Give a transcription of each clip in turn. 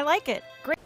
like it. Great.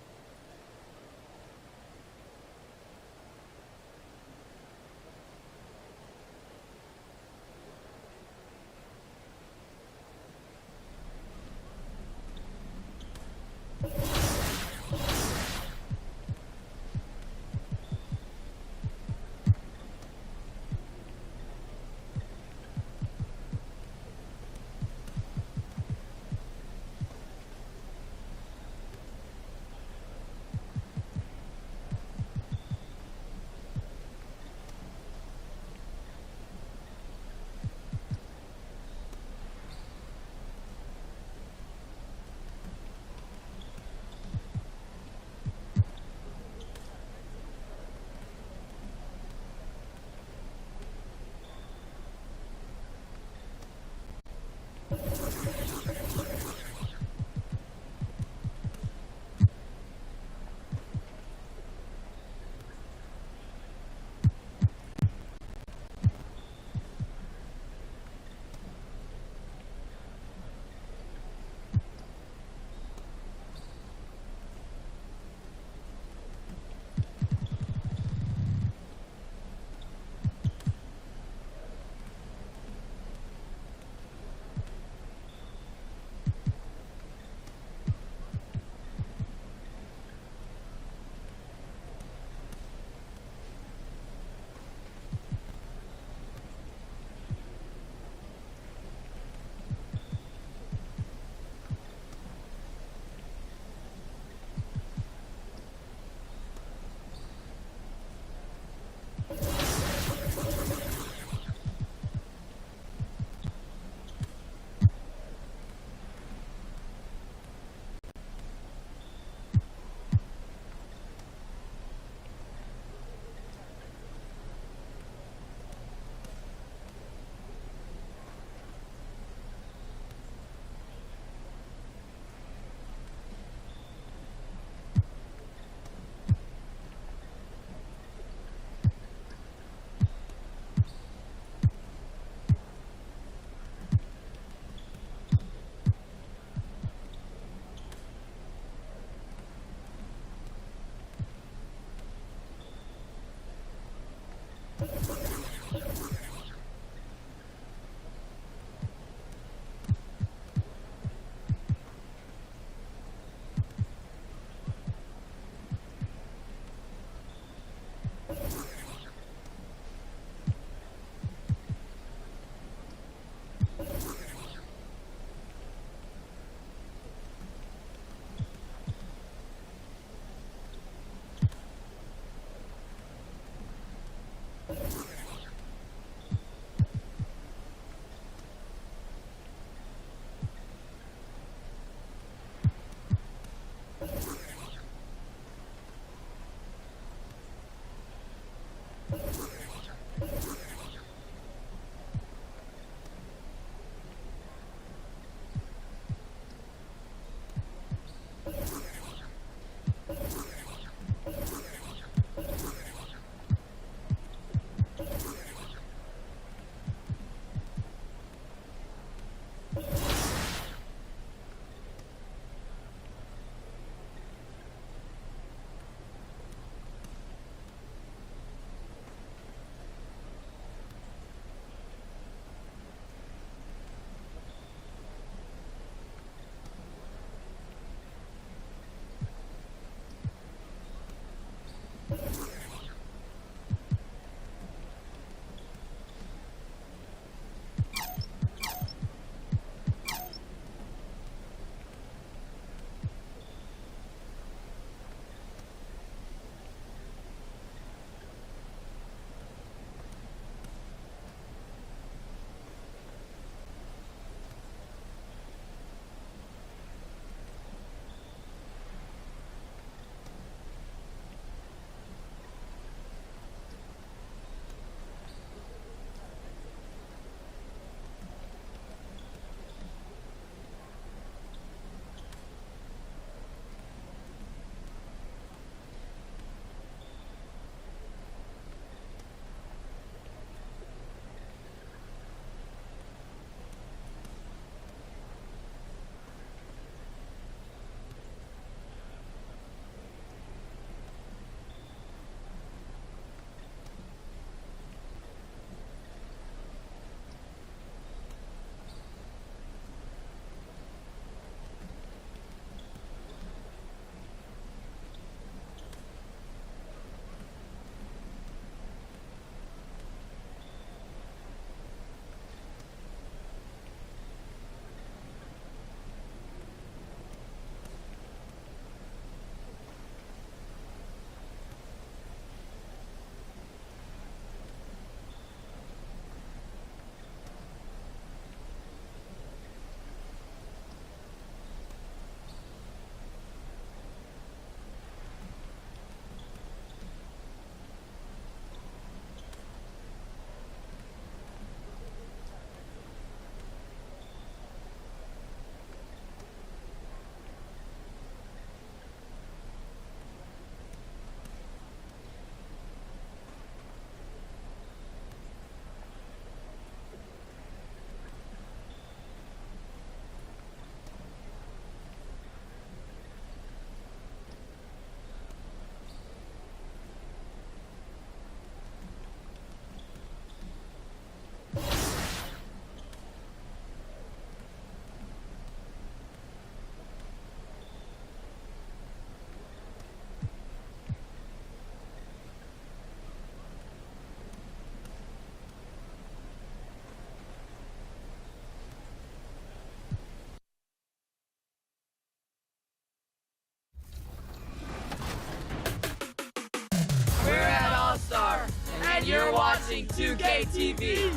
You're watching 2K23.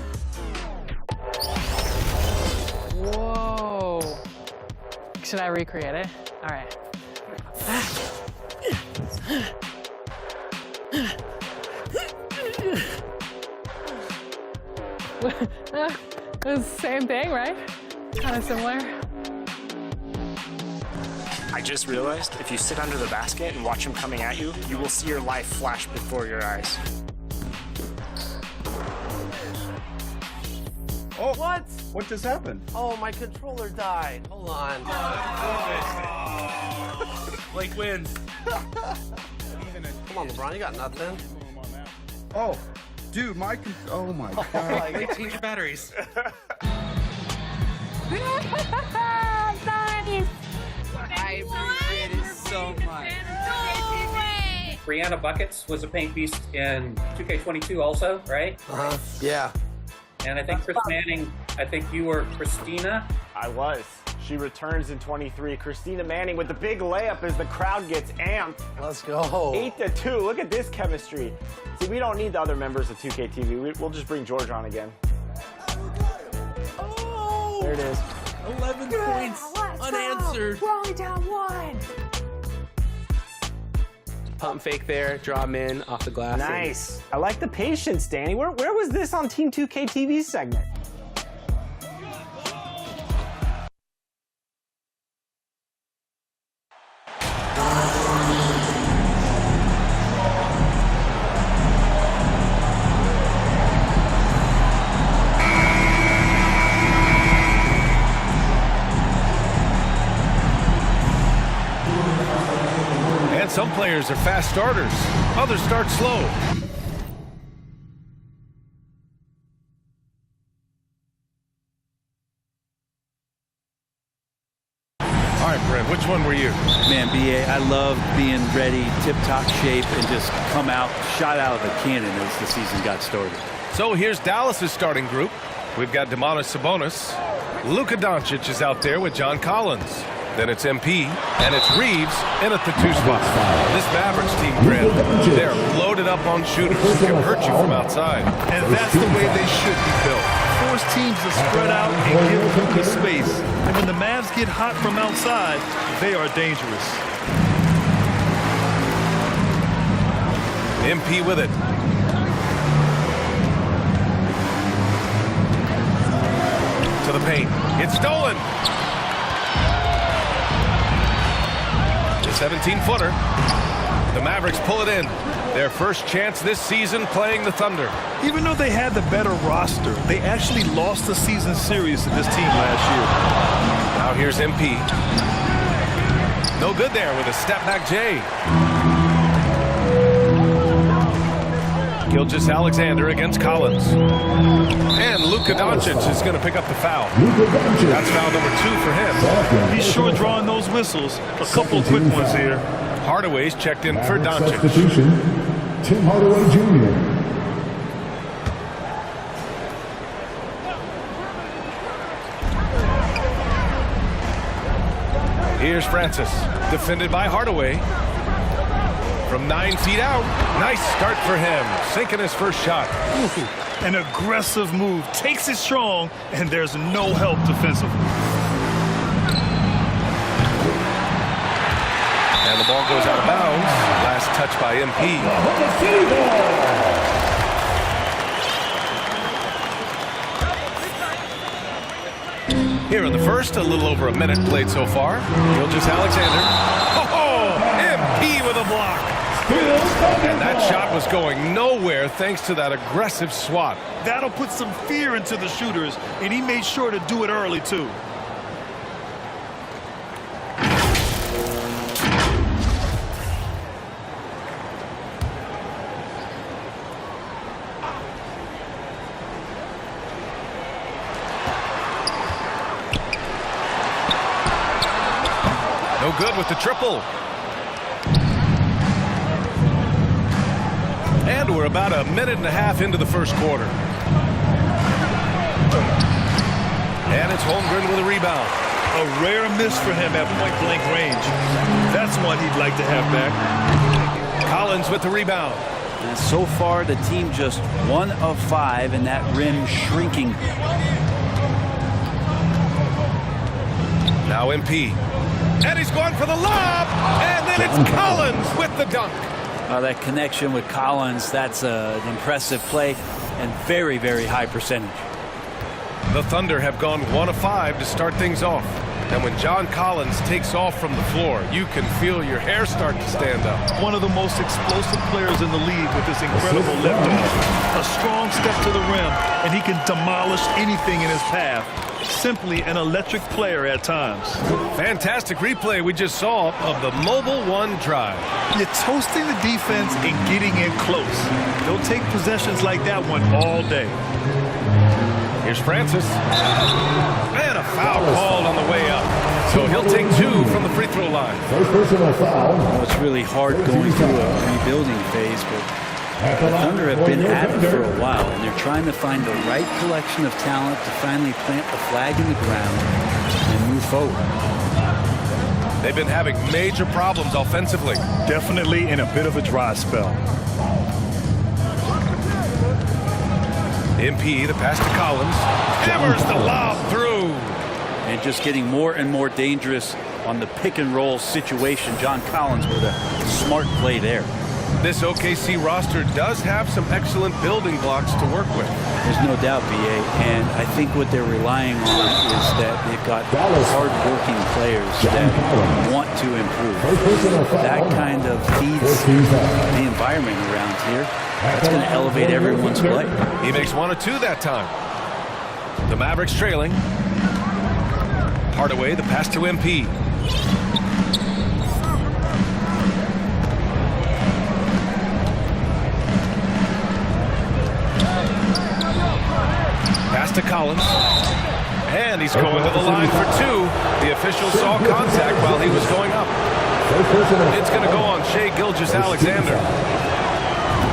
Whoa. Should I recreate it? All right. It's the same thing, right? Kind of similar. I just realized if you sit under the basket and watch him coming at you, you will see your life flash before your eyes. Oh, what just happened? Oh, my controller died. Hold on. Blake wins. Come on, LeBron, you got nothing. Oh, dude, oh my God. They change batteries. I appreciate it so much. Brianna Buckets was a paint beast in 2K22 also, right? Yeah. And I think Chris Manning, I think you were Christina. I was. She returns in 23. Christina Manning with the big layup as the crowd gets amped. Let's go. 8-2. Look at this chemistry. See, we don't need the other members of 2K TV. We'll just bring George on again. Oh! There it is. 11 points unanswered. We're only down 1. Pump fake there, draw him in off the glass. Nice. I like the patience, Danny. Where was this on Team 2K TV's segment? And some players are fast starters. Others start slow. All right, Brent, which one were you? Man, BA, I love being ready, tip-top shape, and just come out, shot out of a cannon as the season got started. So here's Dallas's starting group. We've got Domantas Sabonis. Luka Doncic is out there with John Collins. Then it's MP, and it's Reeves in at the 2 spot. This Mavericks team, Grant, they're loaded up on shooters who can hurt you from outside. And that's the way they should be built. Force teams to spread out and give Luka space. And when the Mavs get hot from outside, they are dangerous. MP with it. To the paint. It's stolen. 17-footer. The Mavericks pull it in. Their first chance this season playing the Thunder. Even though they had the better roster, they actually lost the season series to this team last year. Now here's MP. No good there with a step-back J. Gilgeous-Alexander against Collins. And Luka Doncic is going to pick up the foul. That's foul number 2 for him. He's sure drawing those whistles. A couple of quick ones here. Hardaway's checked in for Doncic. Substitution, Tim Hardaway Jr. Here's Francis, defended by Hardaway. From 9 feet out, nice start for him, sinking his first shot. Ooh, an aggressive move, takes it strong, and there's no help defensively. And the ball goes out of bounds. Last touch by MP. Here in the first, a little over a minute played so far. Gilgeous-Alexander. Oh, MP with a block. And that shot was going nowhere thanks to that aggressive swat. That'll put some fear into the shooters, and he made sure to do it early, too. No good with the triple. And we're about a minute and a half into the first quarter. And it's Holmgren with a rebound. A rare miss for him at point-blank range. That's one he'd like to have back. Collins with the rebound. And so far, the team just 1 of 5, and that rim shrinking. Now MP. And he's going for the lob. And then it's Collins with the dunk. That connection with Collins, that's an impressive play and very, very high percentage. The Thunder have gone 1 of 5 to start things off. And when John Collins takes off from the floor, you can feel your hair start to stand up. One of the most explosive players in the league with this incredible liftoff. A strong step to the rim, and he can demolish anything in his path. Simply an electric player at times. Fantastic replay we just saw of the Mobile One drive. You're toasting the defense and getting in close. They'll take possessions like that one all day. Here's Francis. And a foul called on the way up. So he'll take 2 from the free throw line. First personal foul. Well, it's really hard going through a rebuilding phase, but the Thunder have been at it for a while, and they're trying to find the right collection of talent to finally plant the flag in the ground and move forward. They've been having major problems offensively. Definitely in a bit of a dry spell. MP, the pass to Collins. Hammers the lob through. And just getting more and more dangerous on the pick and roll situation. John Collins with a smart play there. This OKC roster does have some excellent building blocks to work with. There's no doubt, BA, and I think what they're relying on is that they've got hard-working players that want to improve. That kind of feeds the environment around here. That's going to elevate everyone's play. He makes 1 of 2 that time. The Mavericks trailing. Hardaway, the pass to MP. Pass to Collins. And he's going to the line for 2. The official saw contact while he was going up. It's going to go on Shai Gilgeous-Alexander.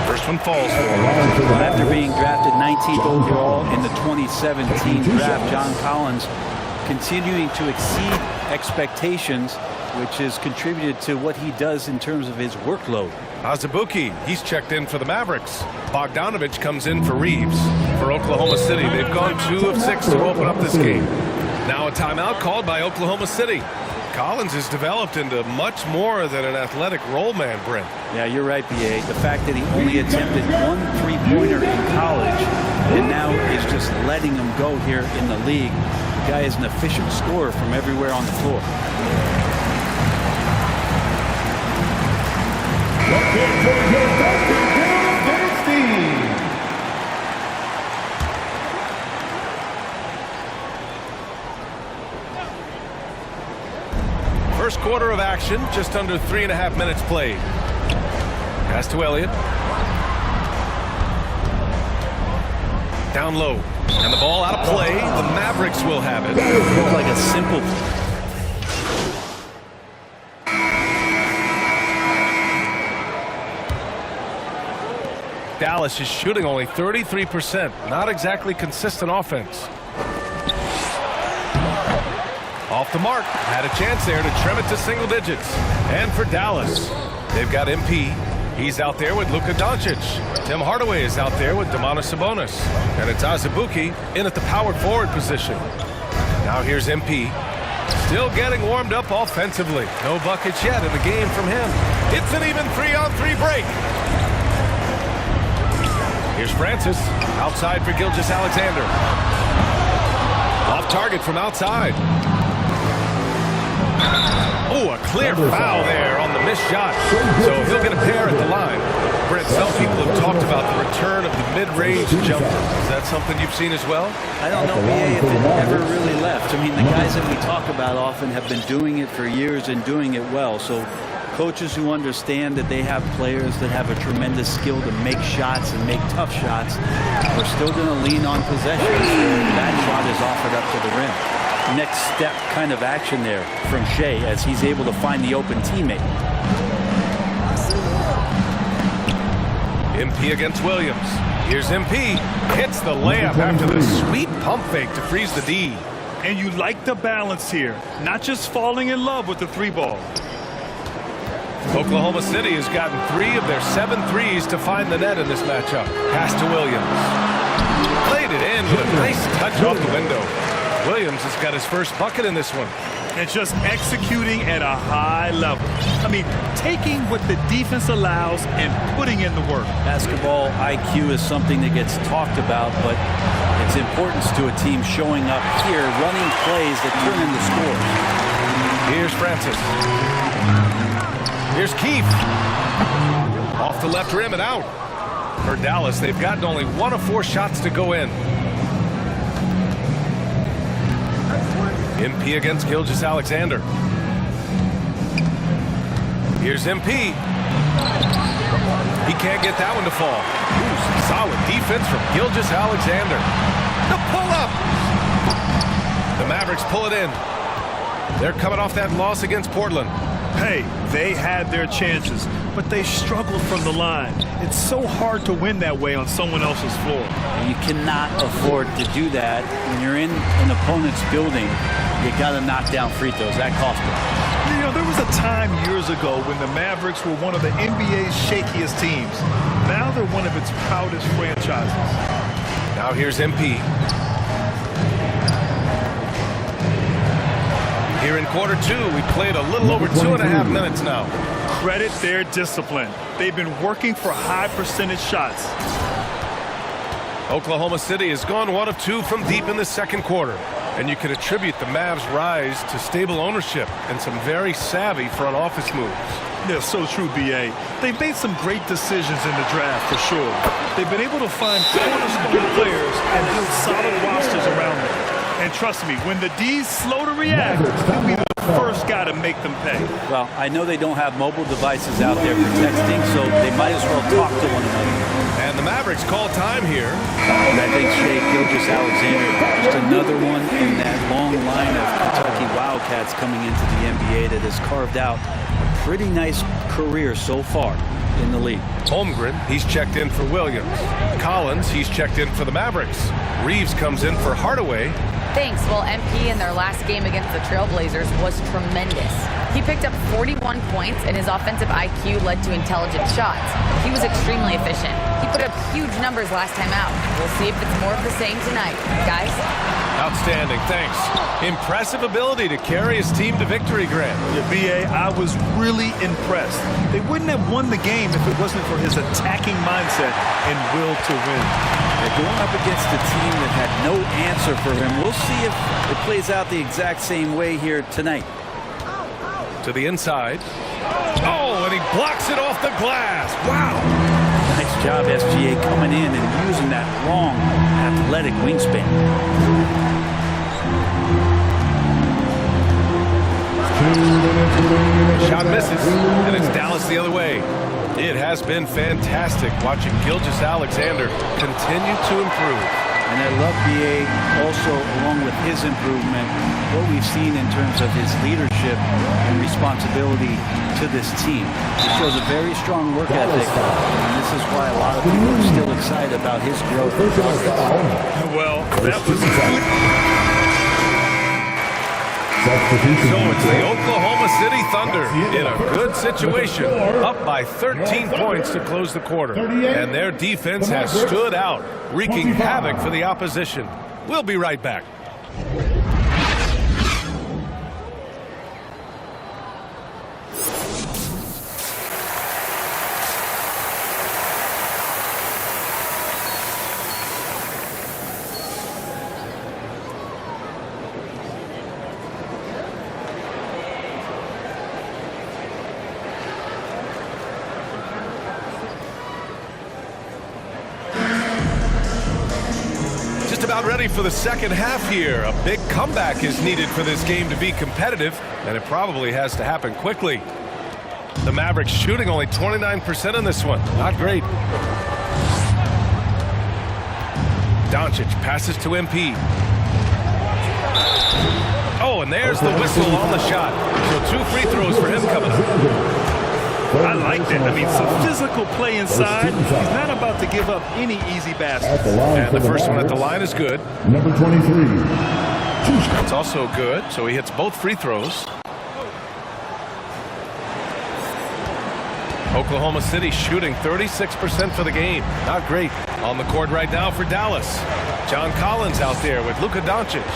First one falls for him. Well, after being drafted 19th overall in the 2017 draft, John Collins continuing to exceed expectations, which has contributed to what he does in terms of his workload. Azubuike, he's checked in for the Mavericks. Bogdanovich comes in for Reeves. For Oklahoma City, they've gone 2 of 6 to open up this game. Now a timeout called by Oklahoma City. Collins has developed into much more than an athletic roll man, Brent. Yeah, you're right, BA. The fact that he only attempted 1 three-pointer in college and now is just letting him go here in the league. The guy is an efficient scorer from everywhere on the floor. First quarter of action, just under 3.5 minutes played. Pass to Elliott. Down low. And the ball out of play. The Mavericks will have it. Looked like a simple Dallas is shooting only 33%. Not exactly consistent offense. Off the mark. Had a chance there to trim it to single digits. And for Dallas, they've got MP. He's out there with Luka Doncic. Tim Hardaway is out there with Domantas Sabonis. And it's Azubuike in at the power forward position. Now here's MP. Still getting warmed up offensively. No buckets yet in the game from him. It's an even 3-on-3 break. Here's Francis. Outside for Gilgeous-Alexander. Off target from outside. Oh, a clear foul there on the missed shot. So he'll get a pair at the line. Brent, some people have talked about the return of the mid-range jumper. Is that something you've seen as well? I don't know, BA, if it ever really left. I mean, the guys that we talk about often have been doing it for years and doing it well. So coaches who understand that they have players that have a tremendous skill to make shots and make tough shots are still going to lean on possessions. That shot is offered up to the rim. Next step kind of action there from Shai as he's able to find the open teammate. MP against Williams. Here's MP. Hits the layup after the sweet pump fake to freeze the D. And you like the balance here. Not just falling in love with the 3 ball. Oklahoma City has gotten 3 of their 7 threes to find the net in this matchup. Pass to Williams. Played it in with a nice touch off the window. Williams has got his first bucket in this one. And just executing at a high level. I mean, taking what the defense allows and putting in the work. Basketball IQ is something that gets talked about, but its importance to a team showing up here, running plays that turn into scores. Here's Francis. Here's Keefe. Off the left rim and out. For Dallas, they've gotten only 1 of 4 shots to go in. MP against Gilgeous-Alexander. Here's MP. He can't get that one to fall. Ooh, some solid defense from Gilgeous-Alexander. The pull-up. The Mavericks pull it in. They're coming off that loss against Portland. Hey, they had their chances, but they struggled from the line. It's so hard to win that way on someone else's floor. You cannot afford to do that when you're in an opponent's building. You got to knock down free throws. That cost them. You know, there was a time years ago when the Mavericks were one of the NBA's shakiest teams. Now they're one of its proudest franchises. Now here's MP. Here in quarter 2, we played a little over 2.5 minutes now. Credit their discipline. They've been working for high percentage shots. Oklahoma City has gone 1 of 2 from deep in the second quarter. And you can attribute the Mavs' rise to stable ownership and some very savvy front office moves. They're so true, B.A. They've made some great decisions in the draft, for sure. They've been able to find cornerstone players and build solid rosters around them. And trust me, when the D's slow to react, you'll be the first guy to make them pay. Well, I know they don't have mobile devices out there for texting, so they might as well talk to one another. And the Mavericks call time here. And I think Shea Gilgeous-Alexander, just another one in that long line of Kentucky Wildcats coming into the NBA that has carved out a pretty nice career so far in the league. Holmgren, he's checked in for Williams. Collins, he's checked in for the Mavericks. Reeves comes in for Hardaway. Thanks. Well, MP in their last game against the Trailblazers was tremendous. He picked up 41 points, and his offensive IQ led to intelligent shots. He was extremely efficient. He put up huge numbers last time out. We'll see if it's more of the same tonight. Guys? Outstanding, thanks. Impressive ability to carry his team to victory, Grant. Yeah, B.A., I was really impressed. They wouldn't have won the game if it wasn't for his attacking mindset and will to win. They're going up against a team that had no answer for him. We'll see if it plays out the exact same way here tonight. To the inside. Oh, and he blocks it off the glass. Wow. Nice job, SGA, coming in and using that long, athletic wingspan. Shot misses, and it's Dallas the other way. It has been fantastic watching Gilgeous-Alexander continue to improve. And I love B.A. also, along with his improvement, what we've seen in terms of his leadership and responsibility to this team. He shows a very strong work ethic, and this is why a lot of people are still excited about his growth. Well, that was good. So it's the Oklahoma City Thunder in a good situation, up by 13 points to close the quarter. And their defense has stood out, wreaking havoc for the opposition. We'll be right back. About ready for the second half here. A big comeback is needed for this game to be competitive, and it probably has to happen quickly. The Mavericks shooting only 29% in this one. Not great. Doncic passes to MP. Oh, and there's the whistle on the shot. So 2 free throws for him coming up. I like that. I mean, some physical play inside. He's not about to give up any easy baskets. And the first one at the line is good. Number 23. It's also good, so he hits both free throws. Oklahoma City shooting 36% for the game. Not great. On the court right now for Dallas. John Collins out there with Luka Doncic.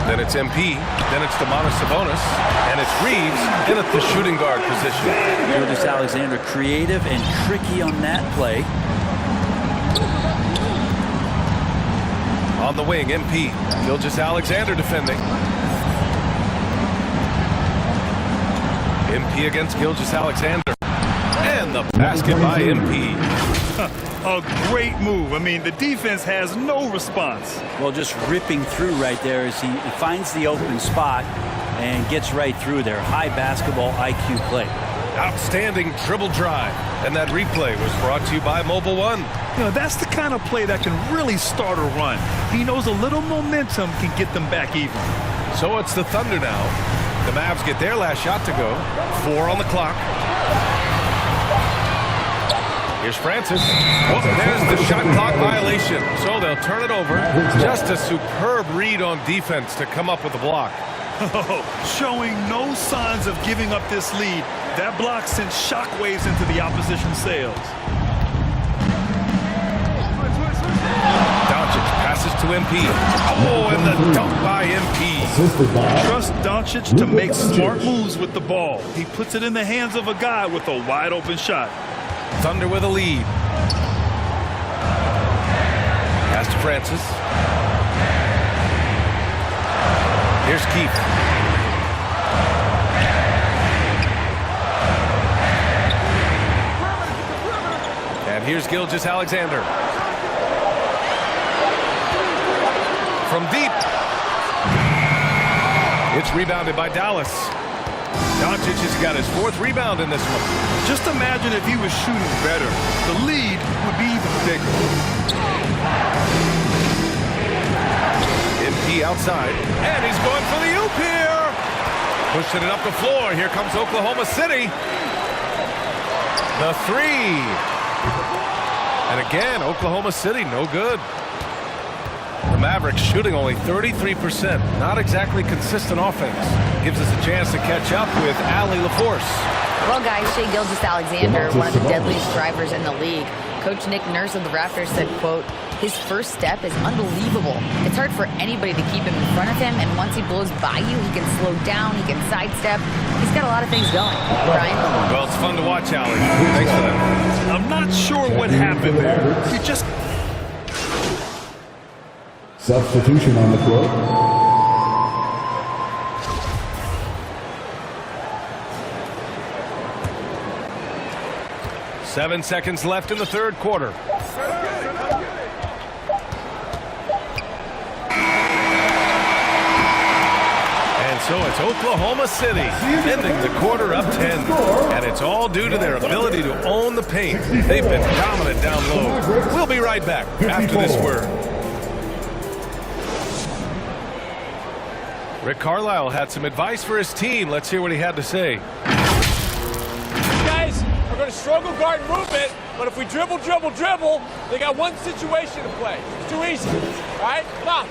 Then it's MP. Then it's Sabonis. And it's Reeves in at the shooting guard position. Gilgeous-Alexander creative and tricky on that play. On the wing, MP. Gilgeous-Alexander defending. MP against Gilgeous-Alexander. And the basket by MP. A great move. I mean, the defense has no response. Well, just ripping through right there as he finds the open spot and gets right through there. High basketball IQ play. Outstanding dribble drive. And that replay was brought to you by Mobile One. You know, that's the kind of play that can really start a run. He knows a little momentum can get them back even. So it's the Thunder now. The Mavs get their last shot to go. 4 on the clock. Here's Francis. Oh, there's the shot clock violation. So they'll turn it over. Just a superb read on defense to come up with the block. Showing no signs of giving up this lead. That block sent shockwaves into the opposition sails. Doncic passes to MP. Oh, and the dunk by MP. Trust Doncic to make smart moves with the ball. He puts it in the hands of a guy with a wide open shot. Thunder with a lead. Pass to Francis. Here's Keith. And here's Gilgeous-Alexander. From deep. It's rebounded by Dallas. Doncic has got his 4th rebound in this one. Just imagine if he was shooting better. The lead would be even bigger. MP outside. And he's going for the oop here. Pushing it up the floor. Here comes Oklahoma City. The 3. And again, Oklahoma City, no good. The Mavericks shooting only 33%. Not exactly consistent offense. Gives us a chance to catch up with Allie LaForce. Well, guys, Shai Gilgeous-Alexander, one of the deadliest drivers in the league. Coach Nick Nurse of the Raptors said, quote, his first step is unbelievable. It's hard for anybody to keep him in front of him, and once he blows by you, he can slow down, he can sidestep. He's got a lot of things going. Brian? Well, it's fun to watch, Allie. Thanks for that. I'm not sure what happened there. He just... Substitution on the court. Seven seconds left in the third quarter. And so it's Oklahoma City ending the quarter up 10. And it's all due to their ability to own the paint. They've been dominant down low. We'll be right back after this word. Rick Carlisle had some advice for his team. Let's hear what he had to say. Guys are going to struggle guard movement, but if we dribble, they got one situation to play. It's too easy. All right? Come on.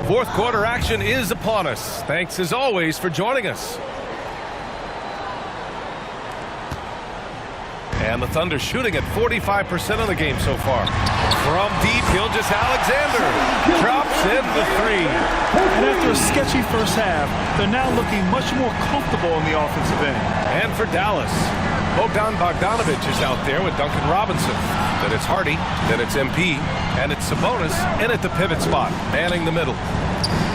Fourth quarter action is upon us. Thanks as always for joining us. And the Thunder shooting at 45% of the game so far. From deep, Gilgeous-Alexander drops in the 3. And after a sketchy first half, they're now looking much more comfortable on the offensive end. And for Dallas, Bogdanovich is out there with Duncan Robinson. Then it's Hardy, then it's MP, and it's Sabonis in at the pivot spot, manning the middle.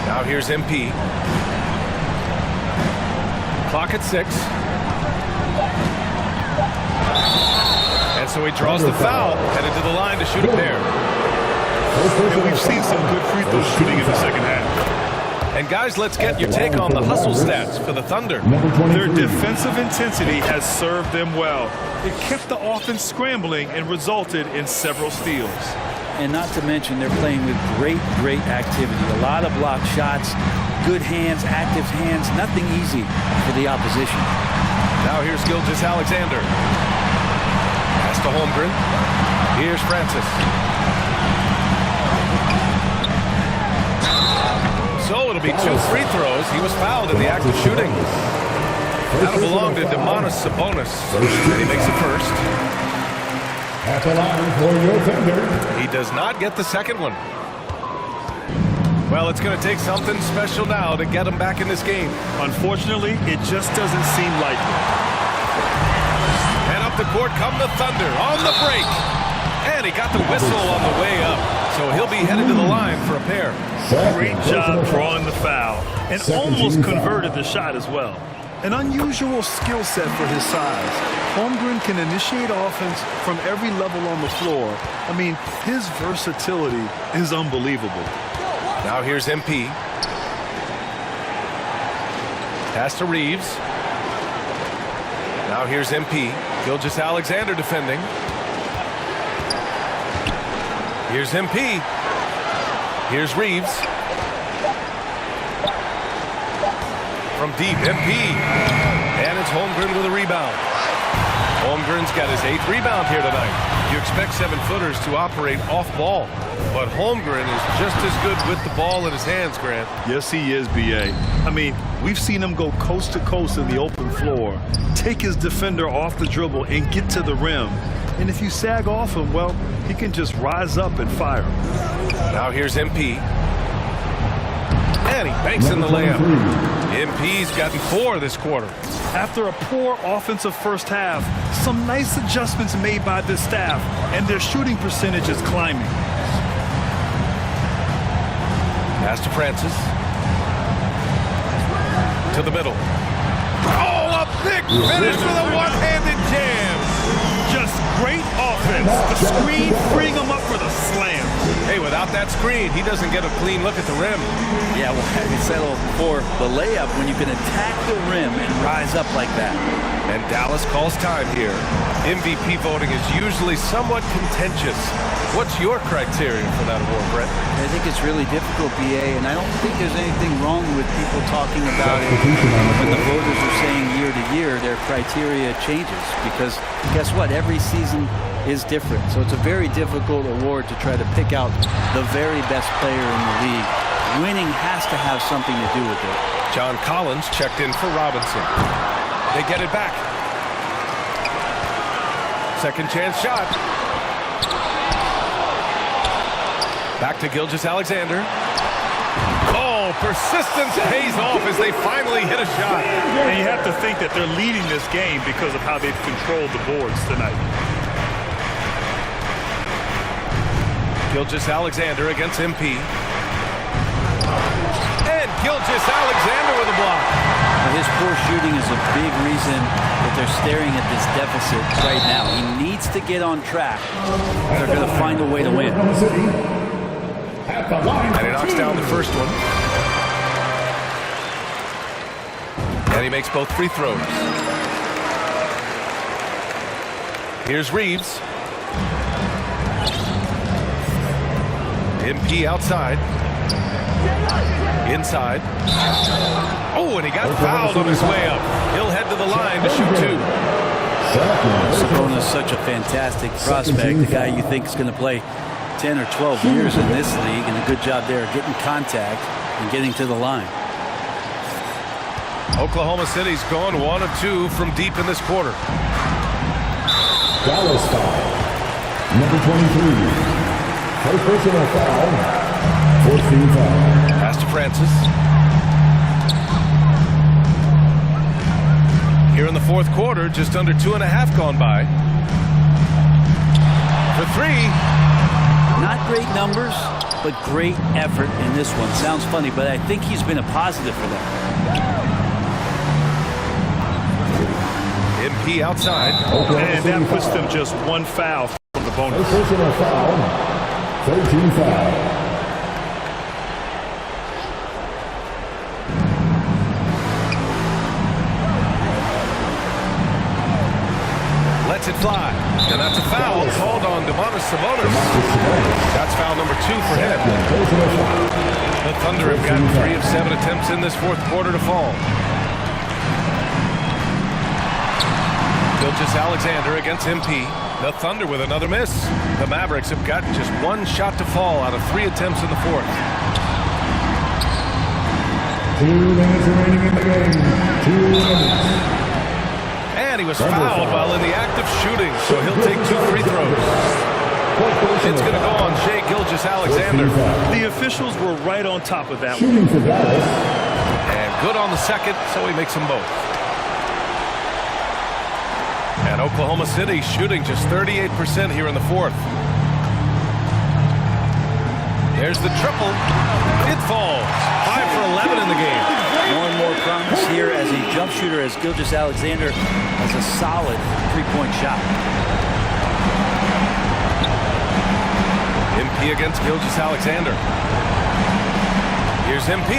Now here's MP. Clock at 6. And so he draws the foul, headed to the line to shoot a pair. And we've seen some good free throw shooting in the second half. And guys, let's get your take on the hustle stats for the Thunder. Their defensive intensity has served them well. It kept the offense scrambling and resulted in several steals. And not to mention, they're playing with great activity. A lot of block shots, good hands, active hands, nothing easy for the opposition. Now here's Gilgeous-Alexander. Pass to Holmgren. Here's Francis. So it'll be 2 free throws. He was fouled in the act of shooting. That'll belong to Domantas Sabonis. And he makes the first. At the line for your offender. He does not get the second one. Well, it's going to take something special now to get him back in this game. Unfortunately, it just doesn't seem likely. And up the court come the Thunder on the break. And he got the whistle on the way up. So he'll be headed to the line for a pair. Great job drawing the foul. And almost converted the shot as well. An unusual skill set for his size. Holmgren can initiate offense from every level on the floor. I mean, his versatility is unbelievable. Now here's MP. Pass to Reeves. Now here's MP. Gilgeous-Alexander defending. Here's MP. Here's Reeves. From deep, MP. And it's Holmgren with a rebound. Holmgren's got his 8th rebound here tonight. You expect 7-footers to operate off ball, but Holmgren is just as good with the ball in his hands, Grant. Yes, he is, B.A. I mean, we've seen him go coast to coast in the open floor, take his defender off the dribble and get to the rim. And if you sag off him, well, he can just rise up and fire. Now here's MP. And he banks in the layup. MP's gotten 4 this quarter. After a poor offensive first half, some nice adjustments made by this staff, and their shooting percentage is climbing. Pass to Francis. To the middle. Oh, a big finish with a one-handed jam. Just great offense. The screen freeing him up for the slam. Hey, without that screen, he doesn't get a clean look at the rim. Yeah, well, I said before, the layup, when you can attack the rim and rise up like that. And Dallas calls time here. MVP voting is usually somewhat contentious. What's your criteria for that award, Brett? I think it's really difficult, BA, and I don't think there's anything wrong with people talking about it when the voters are saying year to year their criteria changes, because guess what? Every season is different. So it's a very difficult award to try to pick out the very best player in the league. Winning has to have something to do with it. John Collins checked in for Robinson. They get it back. Second chance shot. Back to Gilgeous-Alexander. Oh, persistence pays off as they finally hit a shot. And you have to think that they're leading this game because of how they've controlled the boards tonight. Gilgeous-Alexander against MP. And Gilgeous-Alexander with a block. His poor shooting is a big reason that they're staring at this deficit right now. He needs to get on track. They're going to find a way to win. And he knocks down the first one. And he makes both free throws. Here's Reeves. MP outside. Inside. Oh, and he got fouled on his way up. He'll head to the line to shoot 2. Sabonis, such a fantastic prospect. The guy you think is going to play 10 or 12 years in this league, and a good job there getting contact and getting to the line. Oklahoma City's gone 1 of 2 from deep in this quarter. Dallas foul. Number 23. First personal foul. 14 foul. Pass to Francis. Here in the fourth quarter, just under 2.5 gone by. For 3. Not great numbers, but great effort in this one. Sounds funny, but I think he's been a positive for them. MP outside. And that puts them just 1 foul from the bonus. First personal foul. 13 foul. Lets it fly. And that's a foul called on Domantas Sabonis. That's foul number 2 for him. The Thunder have gotten 3 of 7 attempts in this fourth quarter to fall. Gilgeous-Alexander against MP. The Thunder with another miss. The Mavericks have gotten just 1 shot to fall out of 3 attempts in the fourth. 2 minutes remaining in the game. 2 minutes. And he was fouled while in the act of shooting, so he'll take 2 free throws. It's going to go on Shai Gilgeous-Alexander. The officials were right on top of that one. And good on the second, so he makes them both. And Oklahoma City shooting just 38% here in the fourth. There's the triple. It falls. 5 for 11 in the game. More and more promise here as a jump shooter, as Gilgeous-Alexander has a solid three-point shot. MP against Gilgeous-Alexander. Here's MP.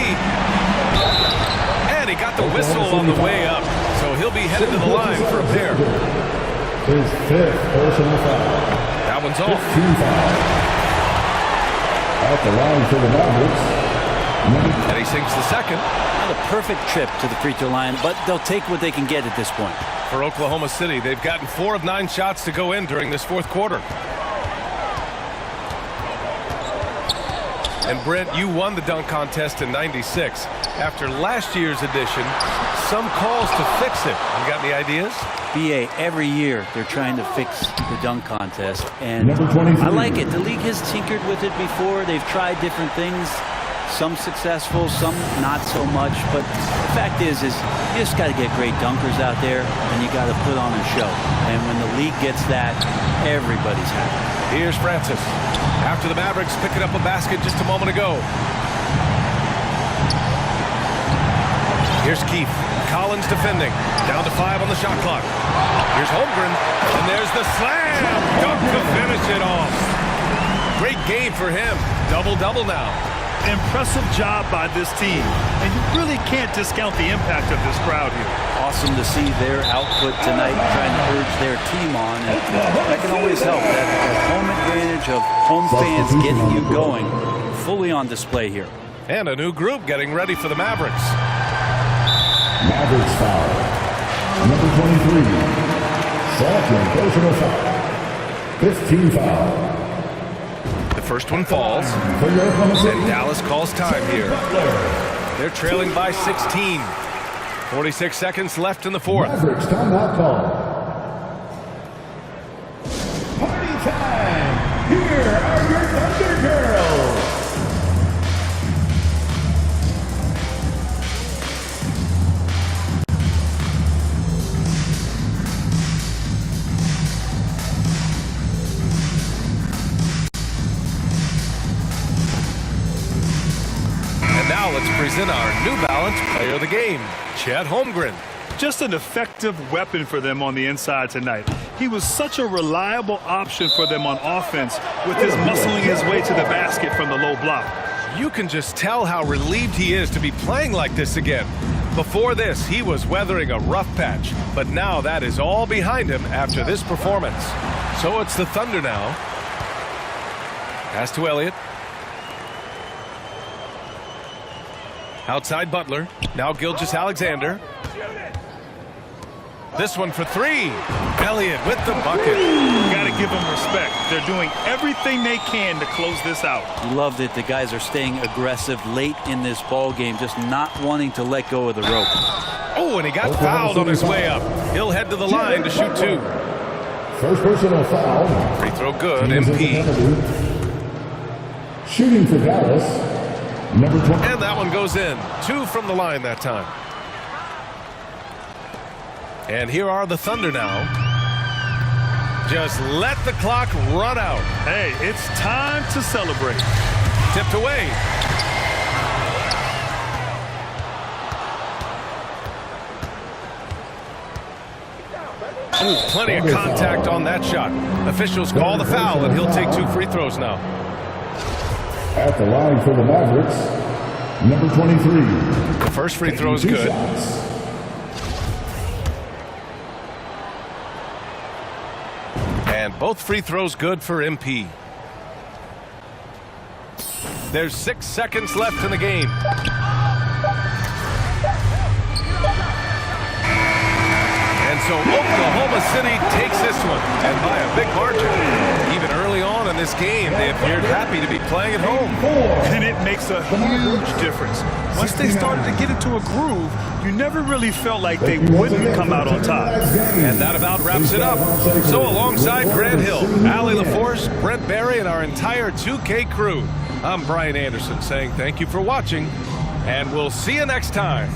And he got the whistle on the way up, so he'll be headed to the line for a pair. His 5th personal foul. That one's off. At the line for the Mavericks. And he sinks the second. Not a perfect trip to the free throw line, but they'll take what they can get at this point. For Oklahoma City, they've gotten 4 of 9 shots to go in during this fourth quarter. And Brent, you won the dunk contest in '96. After last year's edition, some calls to fix it. You got any ideas? BA, every year they're trying to fix the dunk contest, and I like it. The league has tinkered with it before. They've tried different things, some successful, some not so much, but the fact is you just got to get great dunkers out there, and you got to put on a show. And when the league gets that, everybody's happy. Here's Francis. After the Mavericks picking up a basket just a moment ago. Here's Keith. Collins defending. Down to 5 on the shot clock. Here's Holmgren. And there's the slam. Dunk to finish it off. Great game for him. Double-double now. Impressive job by this team. And you really can't discount the impact of this crowd here. Awesome to see their output tonight, trying to urge their team on. And that can always help. That home advantage of home fans getting you going fully on display here. And a new group getting ready for the Mavericks. Mavericks foul. Number 23. Second personal foul. 15 foul. The first one falls. And Dallas calls time here. They're trailing by 16. 46 seconds left in the fourth. Mavericks timeout call. Party time! Here are your Thunder Girls! And now let's present our New Balance player of the game, Chet Holmgren. Just an effective weapon for them on the inside tonight. He was such a reliable option for them on offense with his muscling his way to the basket from the low block. You can just tell how relieved he is to be playing like this again. Before this, he was weathering a rough patch, but now that is all behind him after this performance. So it's the Thunder now. Pass to Elliott. Outside Butler. Now Gilgeous-Alexander. This one for 3. Elliott with the bucket. Got to give them respect. They're doing everything they can to close this out. Love that the guys are staying aggressive late in this ball game, just not wanting to let go of the rope. Oh, and he got fouled on his way up. He'll head to the line to shoot 2. First personal foul. Free throw good, MP. Shooting for Dallas. Number 20. And that one goes in. 2 from the line that time. And here are the Thunder now. Just let the clock run out. Hey, it's time to celebrate. Tipped away. Ooh, plenty of contact on that shot. Officials call the foul, and he'll take 2 free throws now. At the line for the Mavericks, number 23. The first free throw is good. And both free throws good for MP. There's 6 seconds left in the game. And so Oklahoma City takes this one, and by a big margin. Even early on in this game. They appeared happy to be playing at home. And it makes a huge difference. Once they started to get into a groove, you never really felt like they wouldn't come out on top. And that about wraps it up. So alongside Grant Hill, Allie LaForce, Brent Barry, and our entire 2K crew, I'm Brian Anderson saying thank you for watching, and we'll see you next time.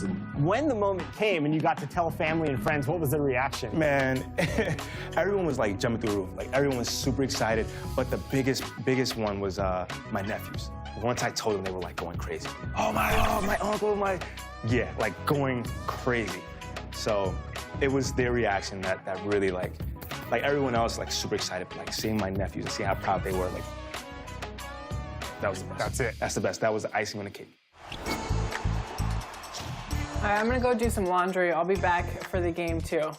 announced it. When the moment came and you got to tell family and friends, what was their reaction? Man, everyone was like jumping through the roof. Like everyone was super excited. But the biggest one was my nephews. Once I told them, they were like going crazy. Oh, my uncle, yeah, like going crazy. So it was their reaction that really like everyone else like super excited, but like seeing my nephews and seeing how proud they were, like that was the best. That's it. That's the best. That was the icing on the cake. All right, I'm gonna go do some laundry. I'll be back for the game too.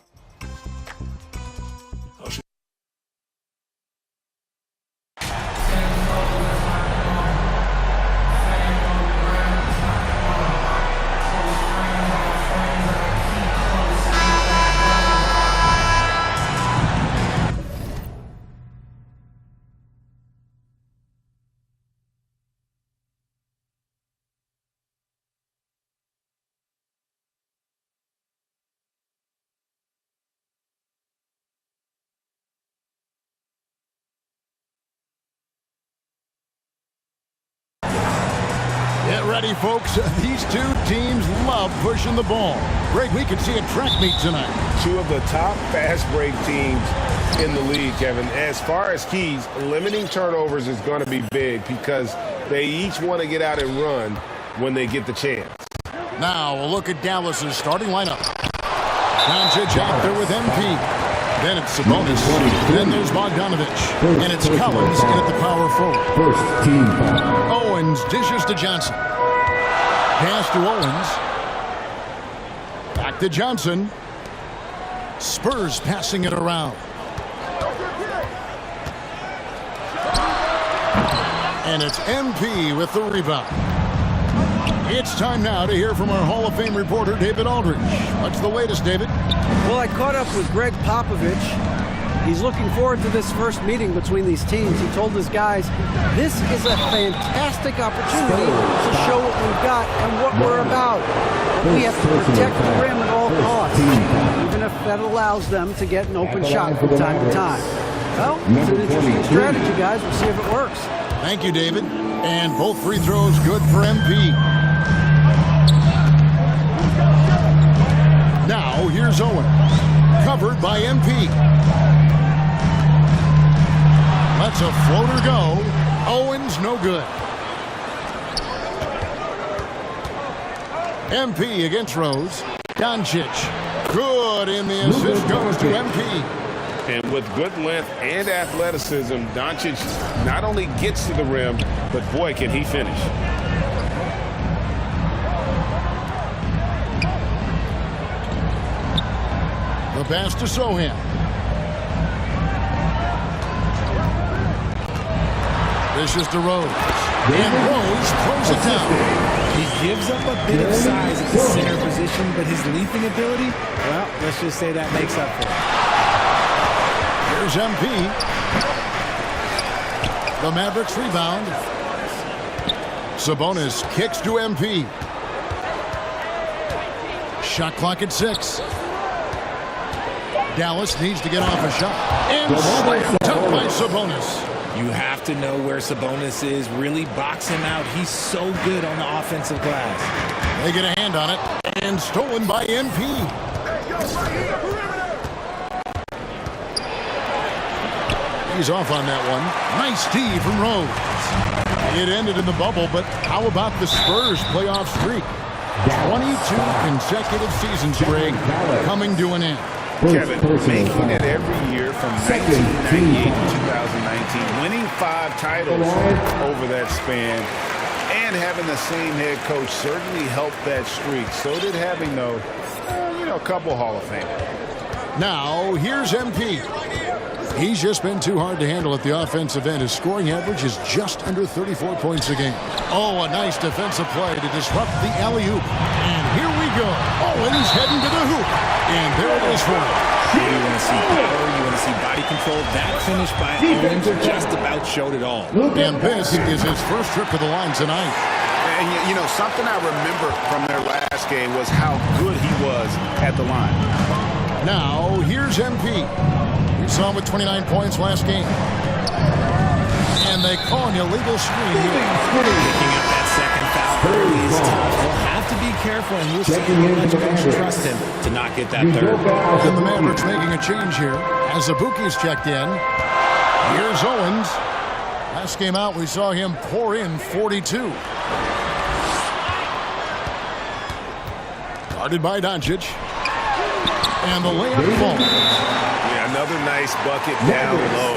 Get ready, folks. These two teams love pushing the ball. Greg, we can see a track meet tonight. Two of the top fast break teams in the league, Kevin. As far as keys, limiting turnovers is going to be big because they each want to get out and run when they get the chance. Now we'll look at Dallas's starting lineup. Doncic out there with MP. Then it's Sabonis. Then there's Bogdanovich. And it's Collins in at the power forward. First team foul. Owens dishes to Johnson. Pass to Owens. Back to Johnson. Spurs passing it around. And it's MP with the rebound. It's time now to hear from our Hall of Fame reporter, David Aldridge. What's the latest, David? Well, I caught up with Greg Popovich. He's looking forward to this first meeting between these teams. He told his guys, this is a fantastic opportunity to show what we've got and what we're about. But we have to protect the rim at all costs, even if that allows them to get an open shot from time to time. Well, it's an interesting strategy, guys. We'll see if it works. Thank you, David. And both free throws good for MP. Now, here's Owens. Covered by MP. Lets a floater go. Owens, no good. MP against Rose. Doncic. Good, and the assist goes to MP. And with good length and athleticism, Doncic not only gets to the rim, but boy, can he finish. The pass to Sohan. This is to Rose. And Rose throws it down. He gives up a bit of size at the center position, but his leaping ability, well, let's just say that makes up for it. Here's MP. The Mavericks rebound. Sabonis kicks to MP. Shot clock at 6. Dallas needs to get off a shot. And slam dunk by Sabonis. You have to know where Sabonis is. Really box him out. He's so good on the offensive glass. They get a hand on it. And stolen by MP. He's off on that one. Nice D from Rose. It ended in the bubble, but how about the Spurs playoff streak? 22 consecutive seasons, Greg, coming to an end. Kevin, making it every year from 1998 to 2019, winning 5 titles over that span, and having the same head coach certainly helped that streak. So did having, though, a couple Hall of Fame. Now, here's MP. He's just been too hard to handle at the offensive end. His scoring average is just under 34 points a game. Oh, a nice defensive play to disrupt the alley-oop. And here we go. Owens heading to the hoop. And there it is for him. You want to see power, you want to see body control. That finish by Owens just about showed it all. And this is his first trip to the line tonight. And, something I remember from their last game was how good he was at the line. Now, here's MP. We saw him with 29 points last game. And they call an illegal screen. Picking up that second foul early is tough. He'll have to be careful, and we'll see how much coach trusts him to not get that third. And the Mavericks making a change here as Azubuike's checked in. Here's Owens. Last game out, we saw him pour in 42. Guarded by Doncic. And the layup falls. Yeah, another nice bucket down low.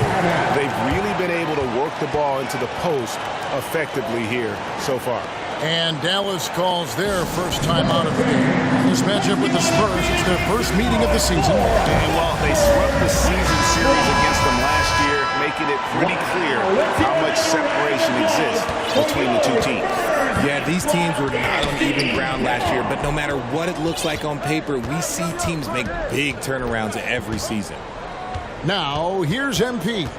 They've really been able to work the ball into the post effectively here so far. And Dallas calls their first time out of the game. This matchup with the Spurs, it's their first meeting of the season. And well, they swept the season series against them last year, making it pretty clear how much separation exists between the two teams. Yeah, these teams were not on even ground last year, but no matter what it looks like on paper, we see teams make big turnarounds every season. Now, here's MP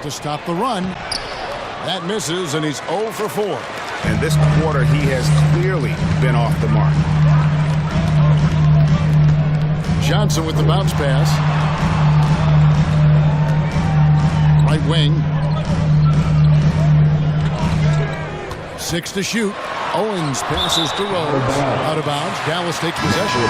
to stop the run. That misses, and he's 0 for 4. And this quarter, he has clearly been off the mark. Johnson with the bounce pass. Right wing. 6 to shoot. Owens passes to Rose. Out of bounds. Dallas takes possession.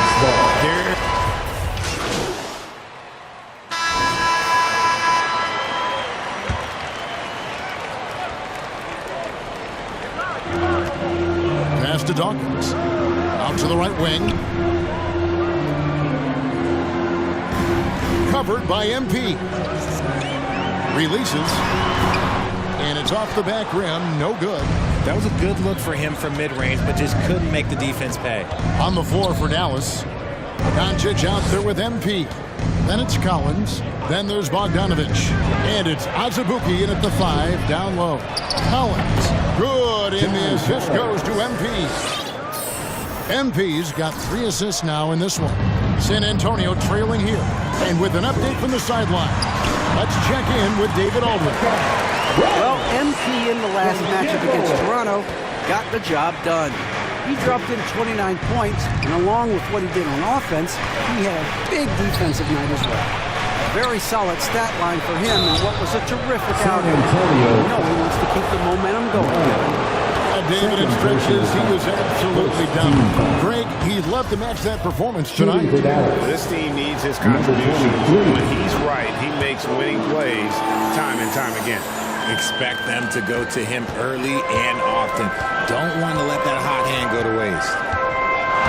Pass to Dawkins. Out to the right wing. Covered by MP. Releases. And it's off the back rim. No good. That was a good look for him from mid-range, but just couldn't make the defense pay. On the floor for Dallas. Doncic out there with MP. Then it's Collins. Then there's Bogdanovich. And it's Azubuike in at the 5, down low. Collins. Good, and the assist goes to MP. MP's got 3 assists now in this one. San Antonio trailing here. And with an update from the sideline, let's check in with David Aldridge. Well, MP in the last matchup against Toronto got the job done. He dropped in 29 points, and along with what he did on offense, he had a big defensive night as well. Very solid stat line for him, and what was a terrific outing. You know, he wants to keep the momentum going. David, in stretches, he was absolutely done. Greg, he'd love to match that performance tonight. This team needs his contribution. When he's right, he makes winning plays time and time again. Expect them to go to him early and often. Don't want to let that hot hand go to waste.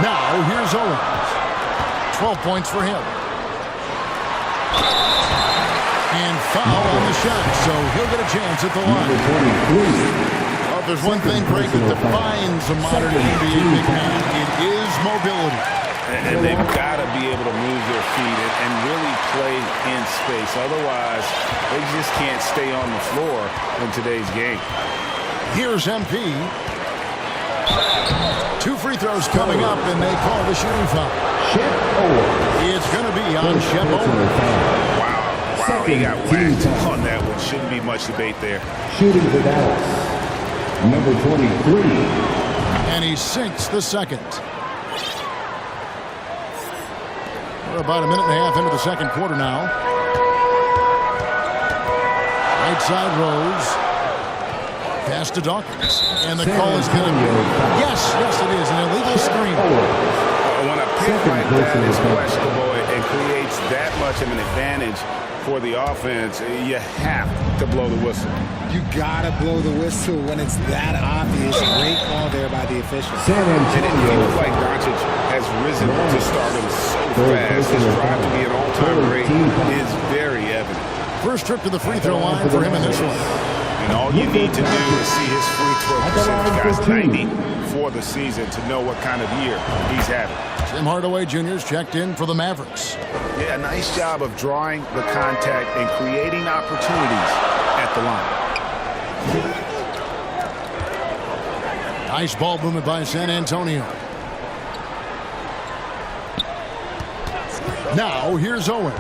Now, here's Owens. 12 points for him. And foul on the shot, so he'll get a chance at the line. Well, if there's one thing, Greg, that defines a modern NBA big man, it is mobility. And they've got to be able to move their feet and really play in space. Otherwise, they just can't stay on the floor in today's game. Here's MP. 2 free throws coming up, and they call the shooting foul. It's going to be on Shep Owens. Wow, he got whacked on that one. Shouldn't be much debate there. Shooting for Dallas, number 23. And he sinks the second. We're about a minute and a half into the second quarter now. Right side Rose. Pass to Dawkins. And the call is going to be... Yes, it is. An illegal screen. When a pick like that is questionable and creates that much of an advantage for the offense, you have to blow the whistle. You gotta blow the whistle when it's that obvious. Great call there by the official. And it feels like Doncic has risen to stardom so fast. His drive to be an all-time great is very evident. First trip to the free throw line for him in this one. And all you need to do is see his free throw percentage, guys. 90 for the season to know what kind of year he's having. Tim Hardaway Jr.'s checked in for the Mavericks. Yeah, nice job of drawing the contact and creating opportunities at the line. Nice ball movement by San Antonio. Now, here's Owens.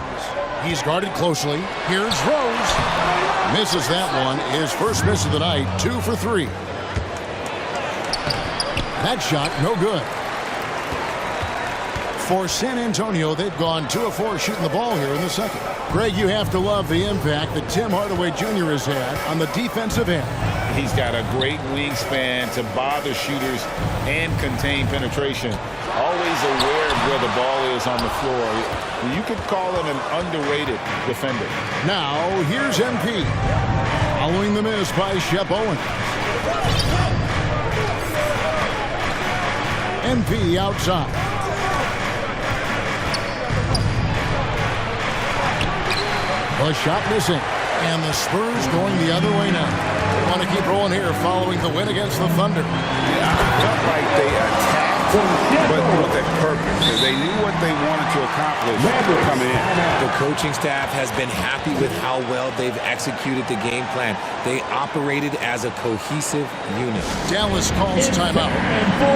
He's guarded closely. Here's Rose. Misses that one. His first miss of the night. 2 for 3. That shot, no good. For San Antonio, they've gone 2 of 4 shooting the ball here in the second. Greg, you have to love the impact that Tim Hardaway Jr. has had on the defensive end. He's got a great wingspan to bother shooters and contain penetration. Always aware of where the ball is on the floor. You could call him an underrated defender. Now, here's MP. Following the miss by Shep Owens. MP outside. The shot missing. And the Spurs going the other way now. Want to keep rolling here following the win against the Thunder. Yeah, I felt like they attacked, but with a purpose. They knew what they wanted to accomplish coming in. The coaching staff has been happy with how well they've executed the game plan. They operated as a cohesive unit. Dallas calls timeout.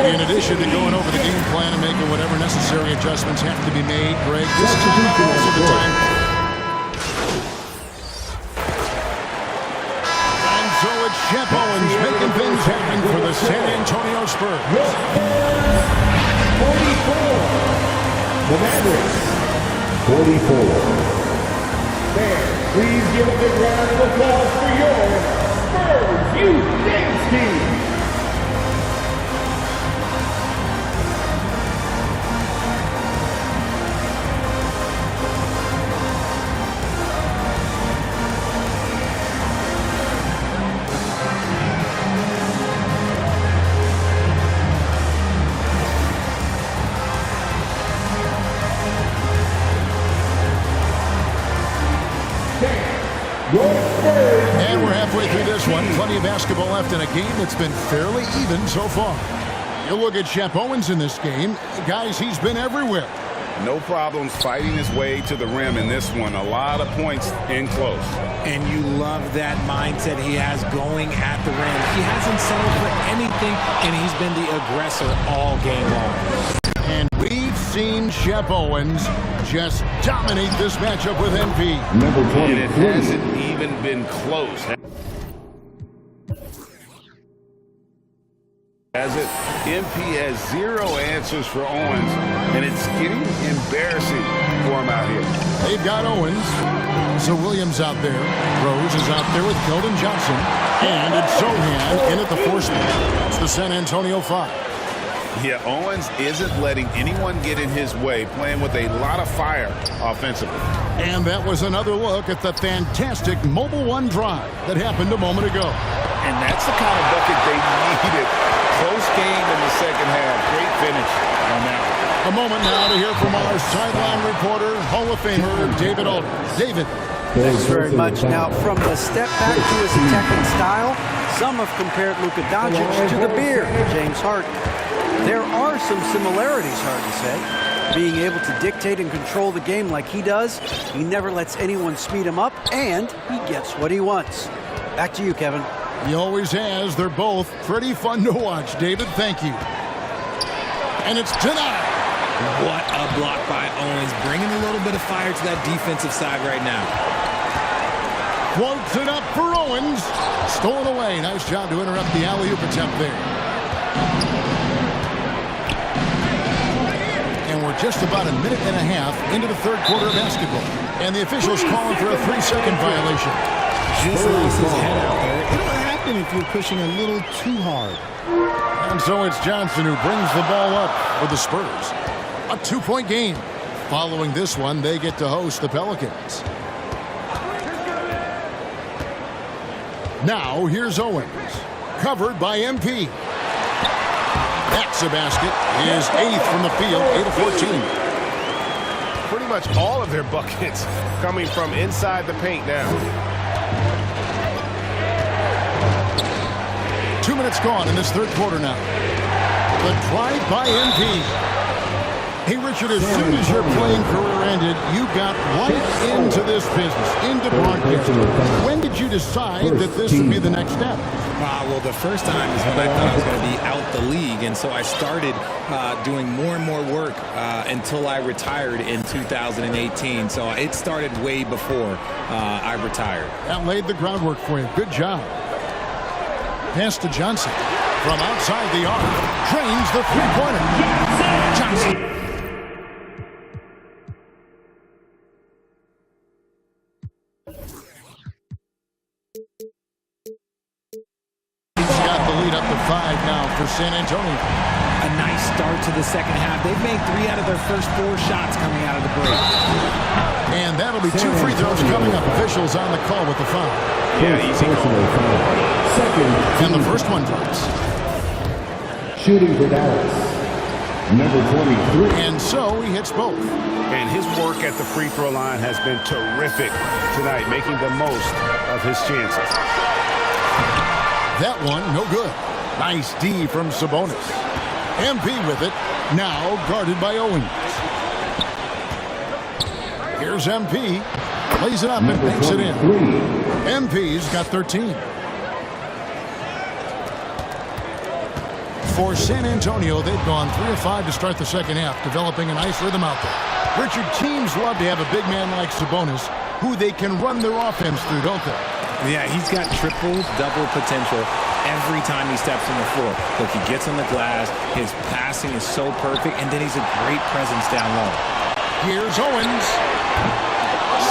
In addition to going over the game plan and making whatever necessary adjustments have to be made, Greg, this timeout is also the time. So it's Shep Owens making things happen for the San Antonio Spurs. 44. The Mavericks. 44. Fans, please give a big round of applause for your Spurs Youth Dance Team. And we're halfway through this one. Plenty of basketball left in a game that's been fairly even so far. You look at Shep Owens in this game. Guys, he's been everywhere. No problems fighting his way to the rim in this one. A lot of points in close. And you love that mindset he has going at the rim. He hasn't settled for anything, and he's been the aggressor all game long. And we've seen Shep Owens just dominate this matchup with MP. And it hasn't even been close. As it, MP has zero answers for Owens, and it's getting embarrassing for him out here. They've got Owens. So Williams out there. Rose is out there with Keldon Johnson. And it's Sohan in at the force man. It's the San Antonio 5. Yeah, Owens isn't letting anyone get in his way, playing with a lot of fire offensively. And that was another look at the fantastic Mobile One drive that happened a moment ago. And that's the kind of bucket they needed. Close game in the second half. Great finish on that one. A moment now to hear from our sideline reporter, Hall of Famer David Aldridge. David. Thanks very much. Now, from the step back to his attacking style, some have compared Luka Doncic to the beard, James Harden. There are some similarities, Harden said. Being able to dictate and control the game like he does, he never lets anyone speed him up, and he gets what he wants. Back to you, Kevin. He always has. They're both pretty fun to watch. David, thank you. And it's tonight. What a block by Owens, bringing a little bit of fire to that defensive side right now. Floats it up for Owens. Stolen away. Nice job to interrupt the alley-oop attempt there. And we're just about a minute and a half into the third quarter of basketball. And the officials calling for a 3-second violation. Just lost his head out there. It'll happen if you're pushing a little too hard. And so it's Johnson who brings the ball up for the Spurs. A 2-point game. Following this one, they get to host the Pelicans. Now, here's Owens. Covered by MP. That's a basket. His 8th from the field, 8 of 14. Pretty much all of their buckets coming from inside the paint now. 2 minutes gone in this third quarter now. The drive by MP. Hey, Richard, as soon as your playing career ended, you got right into this business, into broadcasting. When did you decide that this would be the next step? Well, the first time is when I thought I was going to be out the league, and so I started doing more and more work until I retired in 2018. So it started way before I retired. That laid the groundwork for you. Good job. Pass to Johnson. From outside the arc, drains the three-pointer. Johnson. now for San Antonio. A nice start to the second half. They've made 3 out of their first 4 shots coming out of the break. And that'll be 2 free throws coming up. Officials on the call with the foul. Yeah, easy foul. Second. And the first one drops. Shooting for Dallas, number 23. And so he hits both. And his work at the free throw line has been terrific tonight, making the most of his chances. That one, no good. Nice D from Sabonis. MP with it, now guarded by Owens. Here's MP. Plays it up and banks it in. MP's got 13. For San Antonio, they've gone 3 of 5 to start the second half, developing a nice rhythm out there. Richard, teams love to have a big man like Sabonis, who they can run their offense through, don't they? Yeah, he's got triple-double potential every time he steps on the floor. Look, he gets on the glass, his passing is so perfect, and then he's a great presence down low. Here's Owens.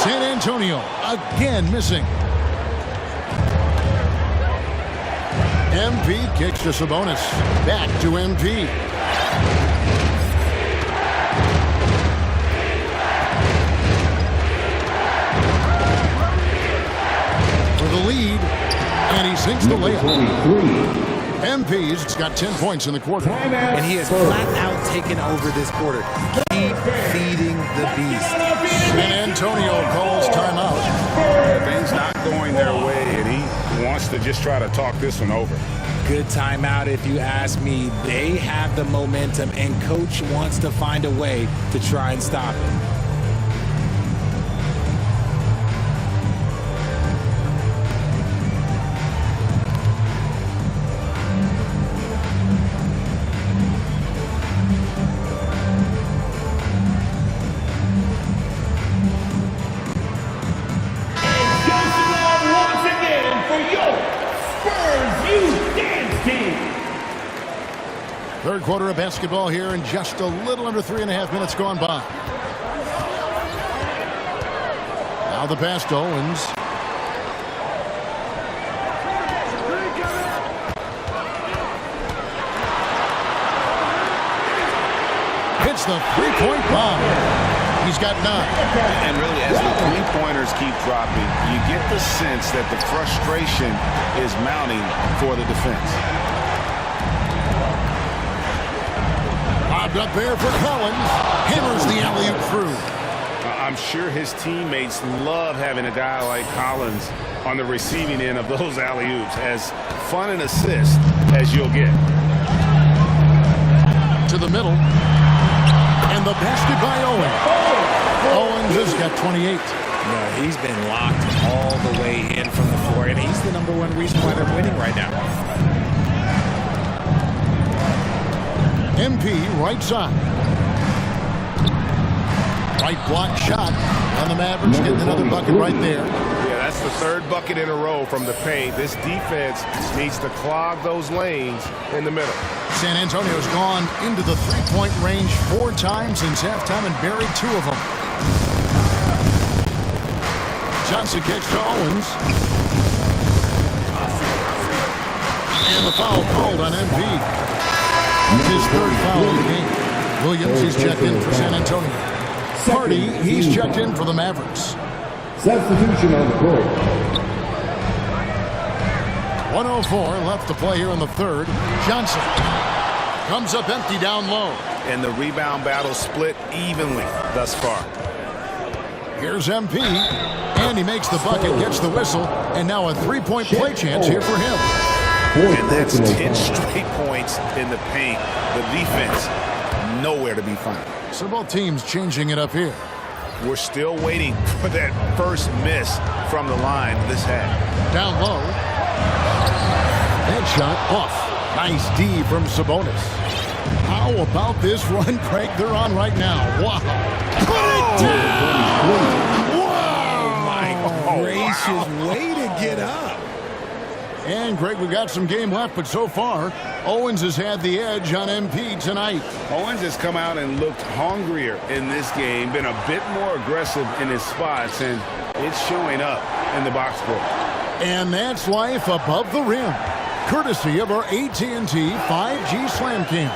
San Antonio again missing. MP kicks to Sabonis. Back to MP. For the lead, and he sinks the layup. MP's got 10 points in the quarter. And he has flat out taken over this quarter. Keep feeding the beast. San Antonio calls timeout. Things not going their way, and he wants to just try to talk this one over. Good timeout if you ask me. They have the momentum, and coach wants to find a way to try and stop it. Third quarter of basketball here, and just a little under 3.5 minutes gone by. Now the pass to Owens. Hits the three-point bomb. He's got 9. And really, as the three-pointers keep dropping, you get the sense that the frustration is mounting for the defense. Lobbed up there for Collins. Hammers the alley-oop through. I'm sure his teammates love having a guy like Collins on the receiving end of those alley-oops. As fun an assist as you'll get. To the middle. And the basket by Owens. Owens has got 28. No, he's been locked all the way in from the floor, and he's the #1 reason why they're winning right now. MP right side. Right block shot. And the Mavericks getting another bucket right there. Yeah, that's the 3rd bucket in a row from the paint. This defense needs to clog those lanes in the middle. San Antonio's gone into the three-point range 4 times since halftime and buried 2 of them. Johnson kicks to Owens. And the foul called on MP. His 3rd foul of the game. Williams, he's checked in for San Antonio. Hardy, he's checked in for the Mavericks. Substitution on the court. 1:04 left to play here in the 3rd. Johnson comes up empty down low. And the rebound battle split evenly thus far. Here's MP. And he makes the bucket, gets the whistle, and now a 3-point play chance here for him. And that's 10 straight points in the paint. The defense, nowhere to be found. So both teams changing it up here. We're still waiting for that first miss from the line this half. Down low. That shot off. Nice D from Sabonis. How about this run, Craig, they're on right now? Wow. Put it down! Wow! My gracious, way to get up. And, Greg, we've got some game left, but so far, Owens has had the edge on MP tonight. Owens has come out and looked hungrier in this game, been a bit more aggressive in his spots, and it's showing up in the box score. And that's life above the rim. courtesy of our AT&T 5G Slam Cam.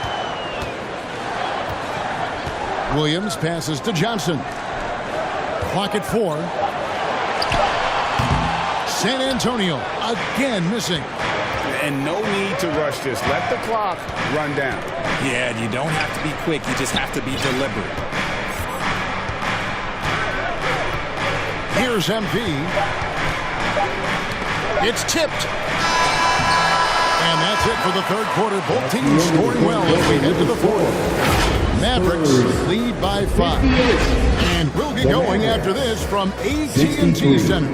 Williams passes to Johnson. Clock at 4. San Antonio again missing. And no need to rush this. Let the clock run down. Yeah, you don't have to be quick. You just have to be deliberate. Here's MP. It's tipped. And that's it for the third quarter. Both teams scoring well as we head to the fourth. Mavericks lead by 5. And we'll get going after this from AT&T Center.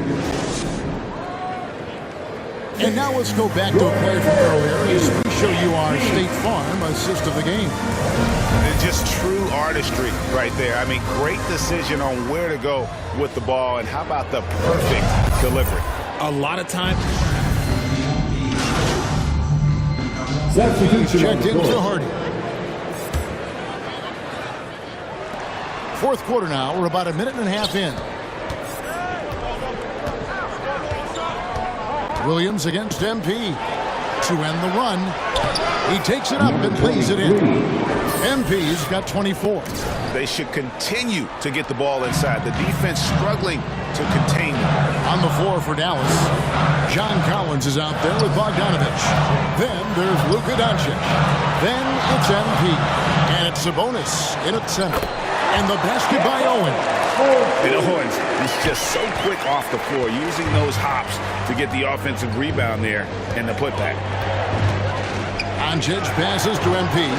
And now let's go back to a play from earlier as we show you our State Farm assist of the game. It's just true artistry right there. I mean, great decision on where to go with the ball, and how about the perfect delivery? A lot of time. He's checked into Hardy. Fourth quarter now. We're about a minute and a half in. Williams against MP to end the run. He takes it up and plays it in. MP's got 24. They should continue to get the ball inside. The defense struggling to contain them. On the floor for Dallas, John Collins is out there with Bogdanovich. Then there's Luka Doncic. Then it's MP. And it's Sabonis in at center. And the basket by Owen. And Owens is just so quick off the floor, using those hops to get the offensive rebound there and the putback. Doncic passes to MP.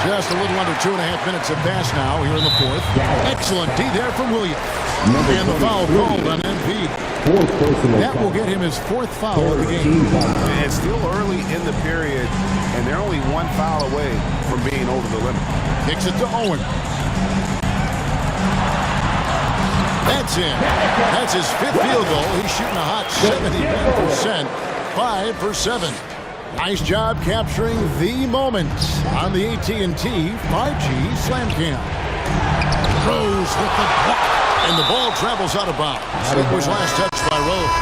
Just a little under 2.5 minutes of pass now here in the fourth. Excellent D there from Williams. And the foul called on MP. That will get him his fourth foul of the game. And it's still early in the period, and they're only one foul away from being over the limit. Kicks it to Owen. That's in. That's his fifth field goal. He's shooting a hot 71%. 5 for 7. Nice job capturing the moment on the AT&T 5G Slam Cam. Rose with the block. And the ball travels out of bounds. It was last touched by Rose.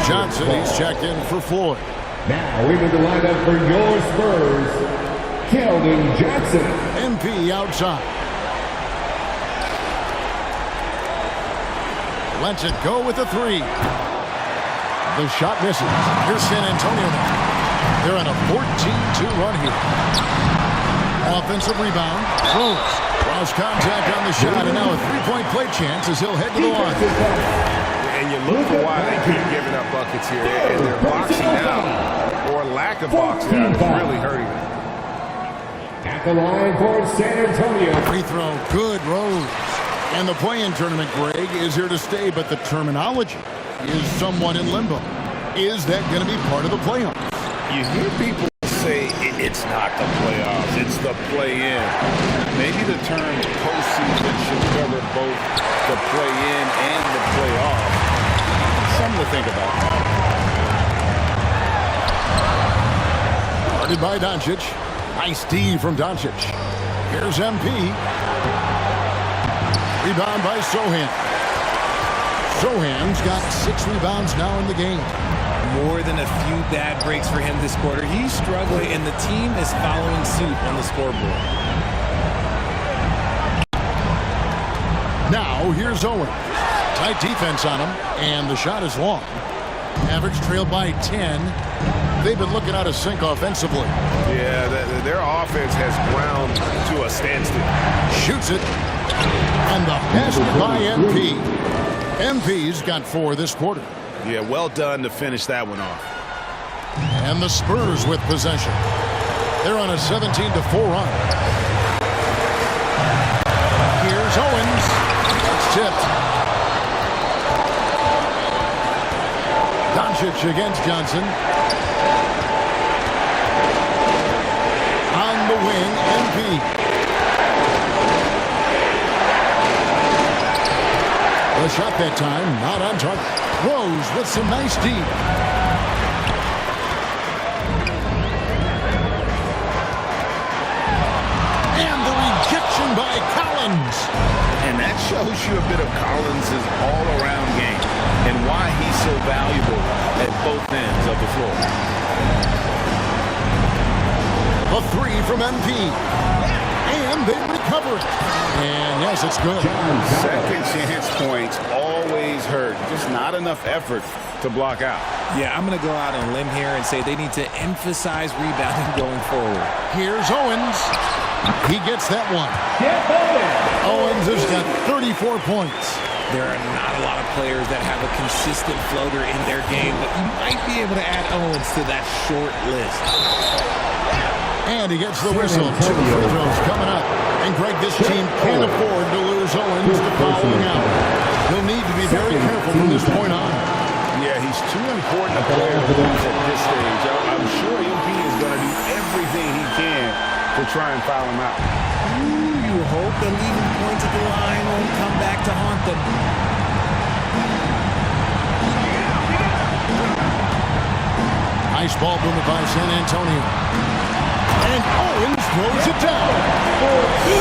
Johnson, he's checked in for Floyd. Now we will line up for your Spurs, Keldon Johnson. MP outside. Lets it go with the 3. The shot misses. Here's San Antonio now. They're on a 14-2 run here. Offensive rebound. Rose. Lost contact on the shot, and now a three-point play chance as he'll head to the line. And you look for why they keep giving up buckets here, and they're boxing out, or lack of boxing out is really hurting them. At the line for San Antonio. Free throw, good. Rose. And the play-in tournament, Greg, is here to stay, but the terminology is somewhat in limbo. Is that going to be part of the playoffs? You hear people say it's not the playoffs, it's the play-in. Maybe the term postseason should cover both the play-in and the playoff. Something to think about. Guarded by Doncic. Nice D from Doncic. Here's MP. Rebound by Sohan. Sohan's got 6 rebounds now in the game. More than a few bad breaks for him this quarter. He's struggling, and the team is following suit on the scoreboard. Now, here's Owen. Tight defense on him, and the shot is long. Mavericks trailed by 10. They've been looking out of sync offensively. Yeah, their offense has ground to a standstill. Shoots it. And the basket by MP. MP's got 4 this quarter. Yeah, well done to finish that one off. And the Spurs with possession. They're on a 17-4 run. Here's Owens. It's tipped. Doncic against Johnson. On the wing, MP. The shot that time, not on target. Rose with some nice D. And the shows you a bit of Collins' all-around game and why he's so valuable at both ends of the floor. A three from MP. And they recover it. And yes, it's good. Second chance points always hurt. Just not enough effort to block out. Yeah, I'm going to go out on a limb here and say they need to emphasize rebounding going forward. Here's Owens. He gets that one. Owens has got 34 points. There are not a lot of players that have a consistent floater in their game, but you might be able to add Owens to that short list. And he gets the whistle. 2 free throws coming up. And Greg, this team can't afford to lose Owens to fouling out. He'll need to be very careful from this point on. Yeah, he's too important a player to lose at this stage. I'm sure MP is going to do everything he can to try and foul him out. Ooh, you hope the leaving points at the line won't come back to haunt them. Nice ball movement by San Antonio. And Owens throws it down.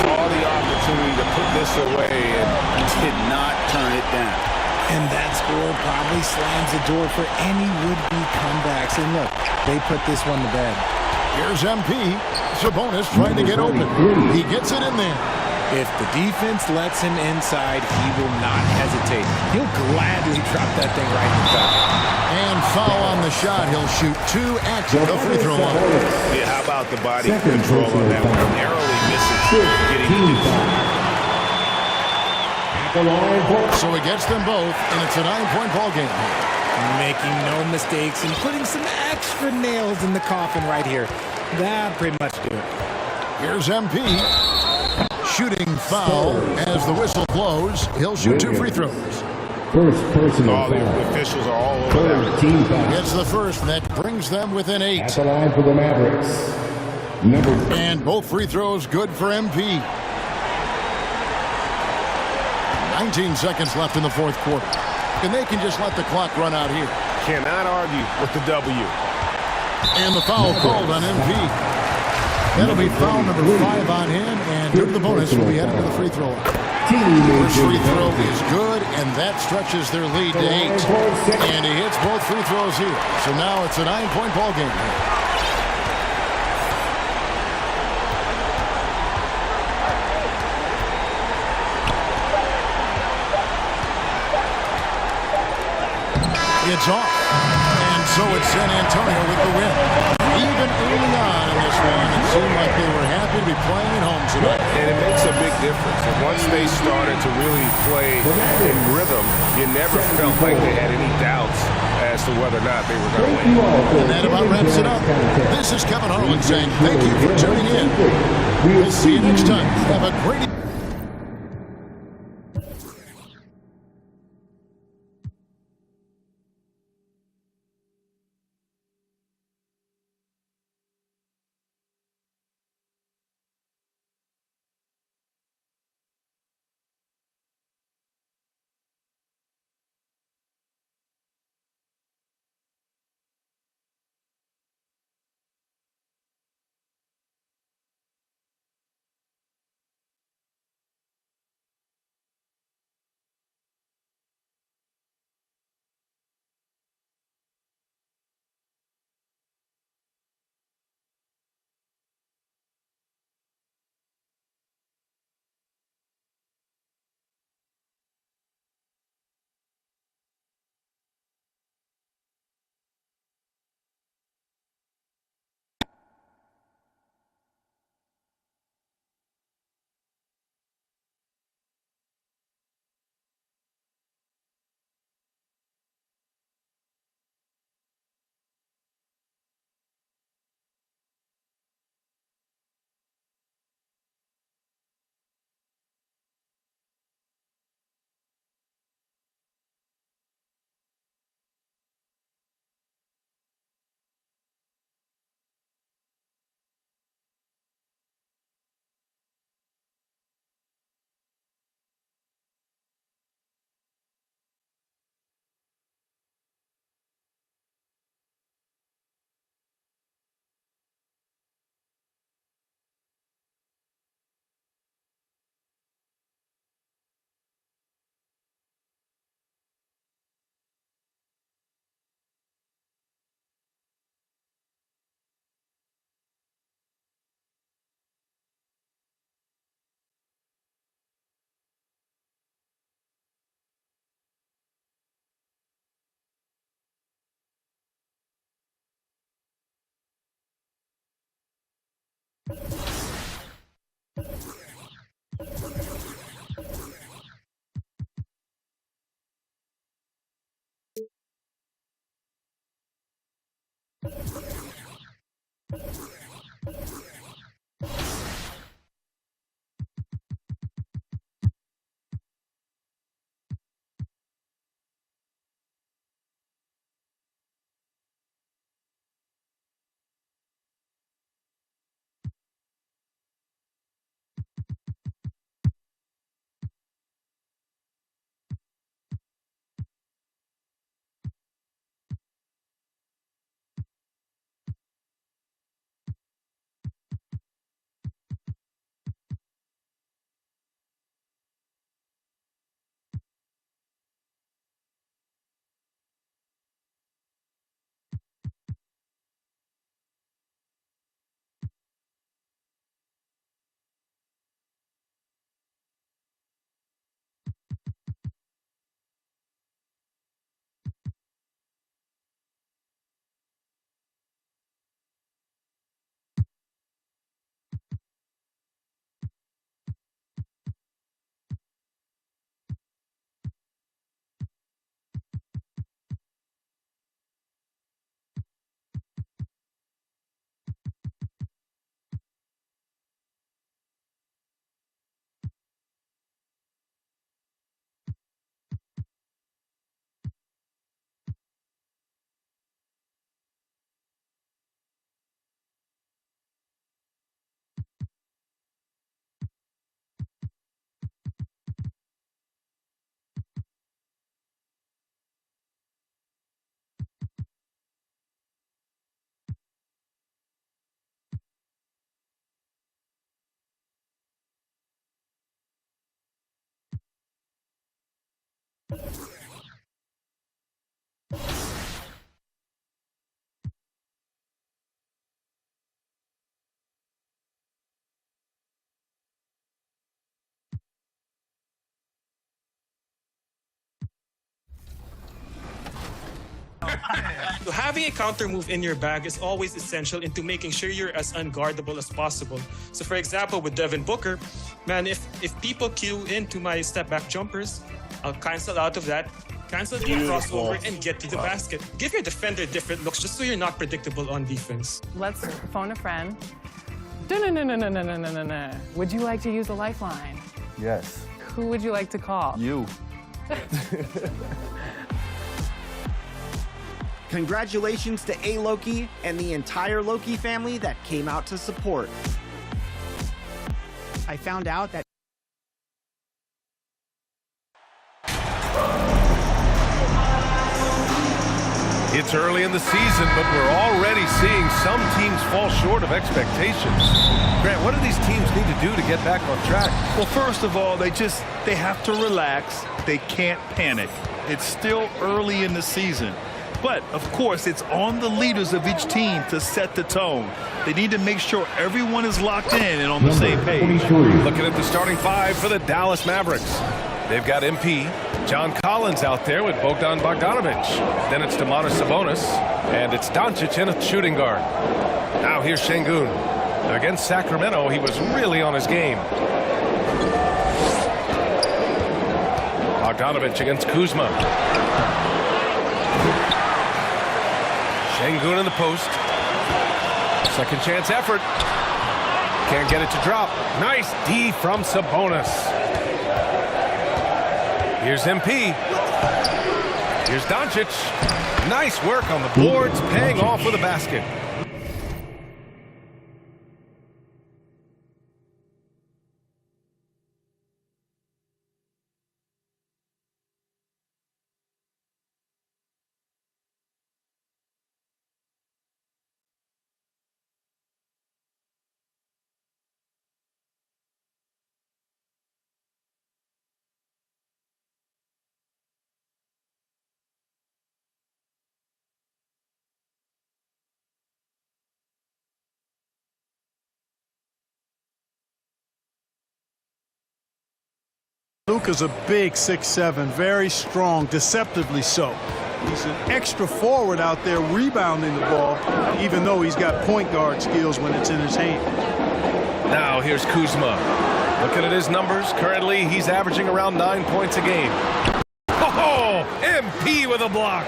Saw the opportunity to put this away and did not turn it down. And that score probably slams the door for any would-be comebacks. And look, they put this one to bed. Here's MP. Sabonis trying to get open. He gets it in there. If the defense lets him inside, he will not hesitate. He'll gladly drop that thing right in the top. And foul on the shot. He'll shoot 2 at the free throw line. Yeah, how about the body control on that one? Narrowly misses getting the deuce. So he gets them both, and it's a 9-point ball game. Making no mistakes and putting some extra nails in the coffin right here. That pretty much do it. Here's MP. Shooting foul as the whistle blows. He'll shoot 2 free throws. First personal all the officials are all over that. Team foul. Gets the first, and that brings them within 8. At the line for the Mavericks. And both free throws good for MP. 19 seconds left in the fourth quarter. And they can just let the clock run out here. Cannot argue with the W. And the foul called on MP. That'll be foul number 5 on him, and during the bonus will be headed to the free throw. First free throw is good, and that stretches their lead to 8. And he hits both free throws here. So now it's a 9-point ball game. It's off. And so it's San Antonio with the win. Even early on in this one, it seemed like they were happy to be playing at home tonight. And it makes a big difference. And once they started to really play in rhythm, you never felt like they had any doubts as to whether or not they were going to win. And that about wraps it up. This is Kevin Harlan saying thank you for tuning in. We'll see you next time. Have a great So having a counter move in your bag is always essential into making sure you're as unguardable as possible. So for example, with Devin Booker, man, if people queue into my step back jumpers, I'll cancel out of that, cancel the crossover, and get to the basket. Give your defender different looks just so you're not predictable on defense. Let's phone a friend. No. Would you like to use a lifeline? Yes. Who would you like to call? You. Congratulations to A. Loki and the entire Loki family that came out to support. I found out that It's early in the season, but we're already seeing some teams fall short of expectations. Grant, what do these teams need to do to get back on track? Well, first of all, they have to relax. They can't panic. It's still early in the season. But, of course, it's on the leaders of each team to set the tone. They need to make sure everyone is locked in and on the same page. Looking at the starting five for the Dallas Mavericks. They've got MP, John Collins out there with Bogdan Bogdanovic. Then it's Domantas Sabonis, and it's Doncic in a shooting guard. Now here's Şengün. Against Sacramento, he was really on his game. Bogdanovic against Kuzma. Şengün in the post. Second chance effort. Can't get it to drop. Nice D from Sabonis. Here's MP. Here's Doncic. Nice work on the boards, paying off with a basket. Luka's a big 6'7", very strong, deceptively so. He's an extra forward out there rebounding the ball, even though he's got point guard skills when it's in his hand. Now here's Kuzma. Looking at his numbers, currently he's averaging around 9 points a game. Oh, MP with a block.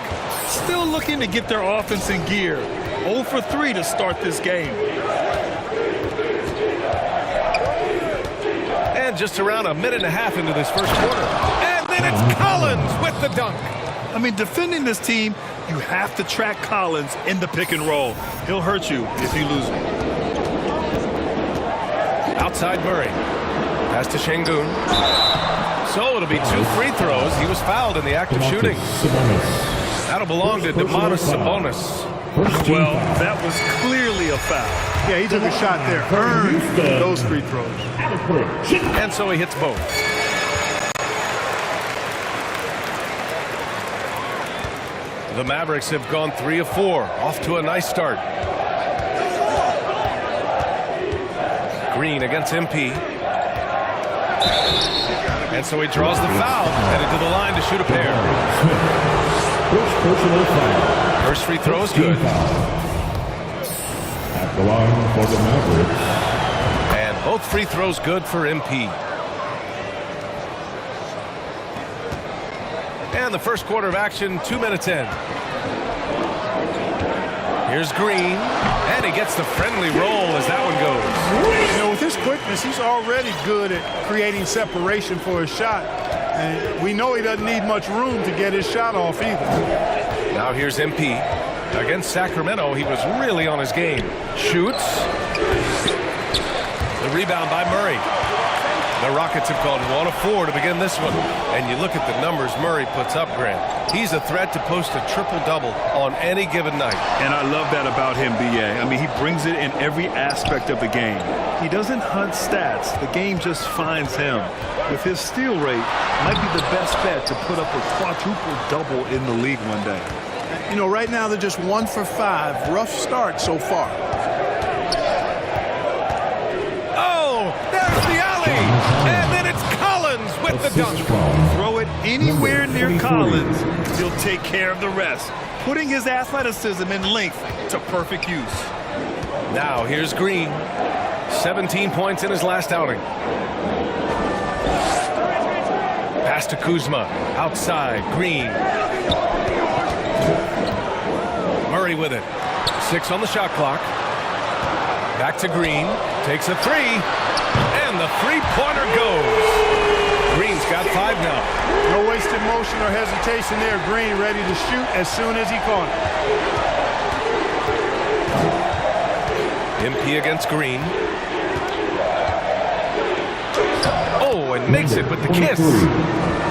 Still looking to get their offense in gear. 0 for 3 to start this game. And just around a minute and a half into this first quarter. And then it's Collins with the dunk. I mean, defending this team, you have to track Collins in the pick and roll. He'll hurt you if you lose him. Outside Murray. Pass to Şengün. So it'll be 2 free throws. He was fouled in the act of shooting. That'll belong to Domantas Sabonis. Well, that was clearly a foul. Yeah, he took a shot there. Earned those free throws. And so he hits both. The Mavericks have gone 3 of 4. Off to a nice start. Green against MP. And so he draws the foul. Headed to the line to shoot a pair. First free throw is good. At the line for the Mavericks. And both free throws good for MP. And the first quarter of action, 2 minutes in. Here's Green, and he gets the friendly roll as that one goes. You know, with his quickness, he's already good at creating separation for his shot. And we know he doesn't need much room to get his shot off either. Now here's MP. Against Sacramento, he was really on his game. Shoots. The rebound by Murray. The Rockets have gone 1 of 4 to begin this one. And you look at the numbers Murray puts up, Grant. He's a threat to post a triple-double on any given night. And I love that about him, B.A. I mean, he brings it in every aspect of the game. He doesn't hunt stats. The game just finds him. With his steal rate, might be the best bet to put up a quadruple-double in the league one day. You know, right now they're just 1 for 5. Rough start so far. Oh, there's the alley. And then it's Collins with the dunk. Throw it anywhere near Collins, he'll take care of the rest, putting his athleticism and length to perfect use. Now here's Green. 17 points in his last outing. Pass to Kuzma. Outside. Green. Murray with it. 6 on the shot clock. Back to Green. Takes a 3. And the three-pointer goes. Green's got 5 now. No wasted motion or hesitation there. Green ready to shoot as soon as he caught it. MP against Green. Oh, and makes it with the kiss.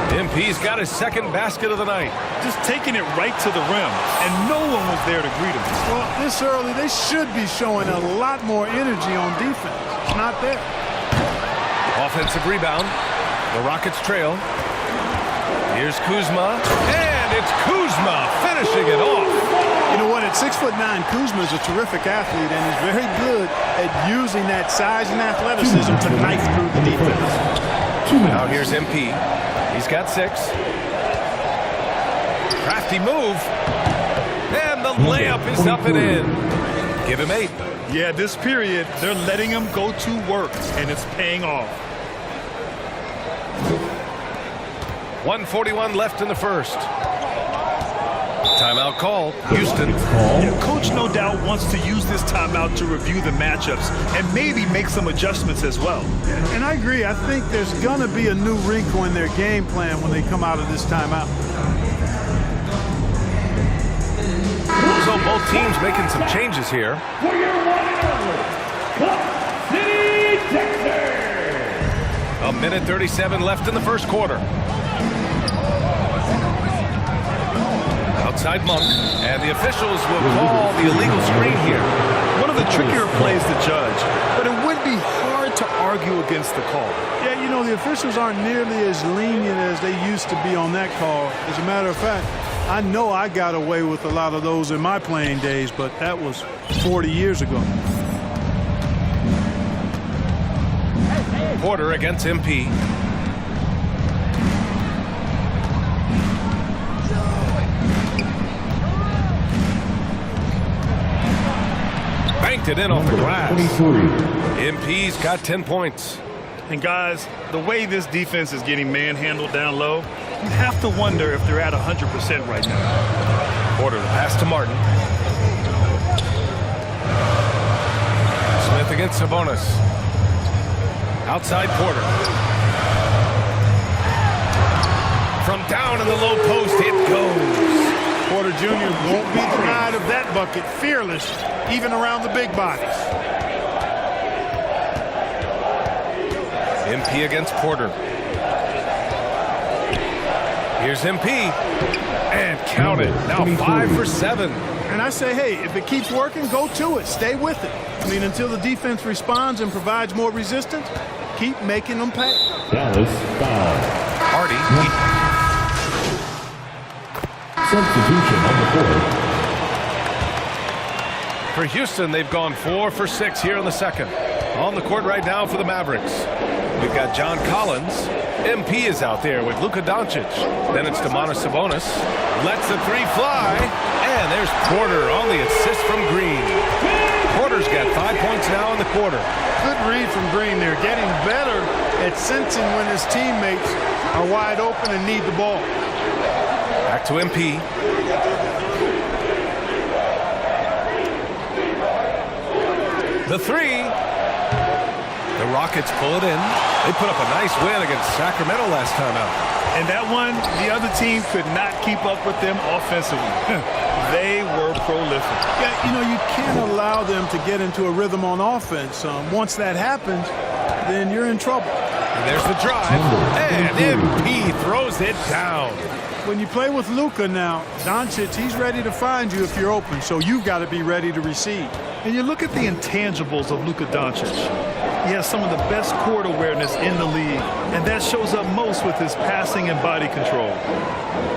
MP's got his second basket of the night. Just taking it right to the rim, and no one was there to greet him. Well, this early, they should be showing a lot more energy on defense. It's not there. Offensive rebound. The Rockets trail. Here's Kuzma, and it's Kuzma finishing it off. You know what? At 6'9", Kuzma is a terrific athlete, and he's very good at using that size and athleticism to knife through the defense. Now here's MP. He's got 6. Crafty move. And the layup is up and in. Give him 8. Yeah, this period, they're letting him go to work, and it's paying off. 1:41 left in the first. Timeout called. Houston. Yeah, coach no doubt wants to use this timeout to review the matchups and maybe make some adjustments as well. And I agree. I think there's going to be a new wrinkle in their game plan when they come out of this timeout. So both teams making some changes here. For your one and only, Cup City, Texas. 1:37 left in the first quarter. Outside Monk, and the officials will call the illegal screen here. One of the trickier plays to judge, but it would be hard to argue against the call. Yeah, you know, the officials aren't nearly as lenient as they used to be on that call. As a matter of fact, I know I got away with a lot of those in my playing days, but that was 40 years ago. Porter against MP. Banked it in off the glass. MP's got 10 points. And guys, the way this defense is getting manhandled down low, you have to wonder if they're at 100% right now. Porter, the pass to Martin. Smith against Sabonis. Outside Porter. From down in the low post, it goes. Porter Jr. won't be denied of that bucket. Fearless, even around the big bodies. MP against Porter. Here's MP. And count it. Now 5 for 7. And I say, hey, if it keeps working, go to it. Stay with it. I mean, until the defense responds and provides more resistance, keep making them pay. Dallas foul. Hardy. Substitution on the court. For Houston, they've gone 4 for 6 here in the second. On the court right now for the Mavericks. We've got John Collins. MP is out there with Luka Doncic. Then it's Domantas Sabonis. Lets the 3 fly. And there's Porter on the assist from Green. Porter's got 5 points now in the quarter. Good read from Green there. Getting better at sensing when his teammates are wide open and need the ball. Back to MP. The 3. The Rockets pull it in. They put up a nice win against Sacramento last time out. And that one, the other team could not keep up with them offensively. They were prolific. Yeah, you know, you can't allow them to get into a rhythm on offense. Once that happens, then you're in trouble. And there's the drive. And MP throws it down. When you play with Luka now, Doncic, he's ready to find you if you're open, so you've got to be ready to receive. And you look at the intangibles of Luka Doncic. He has some of the best court awareness in the league, and that shows up most with his passing and body control.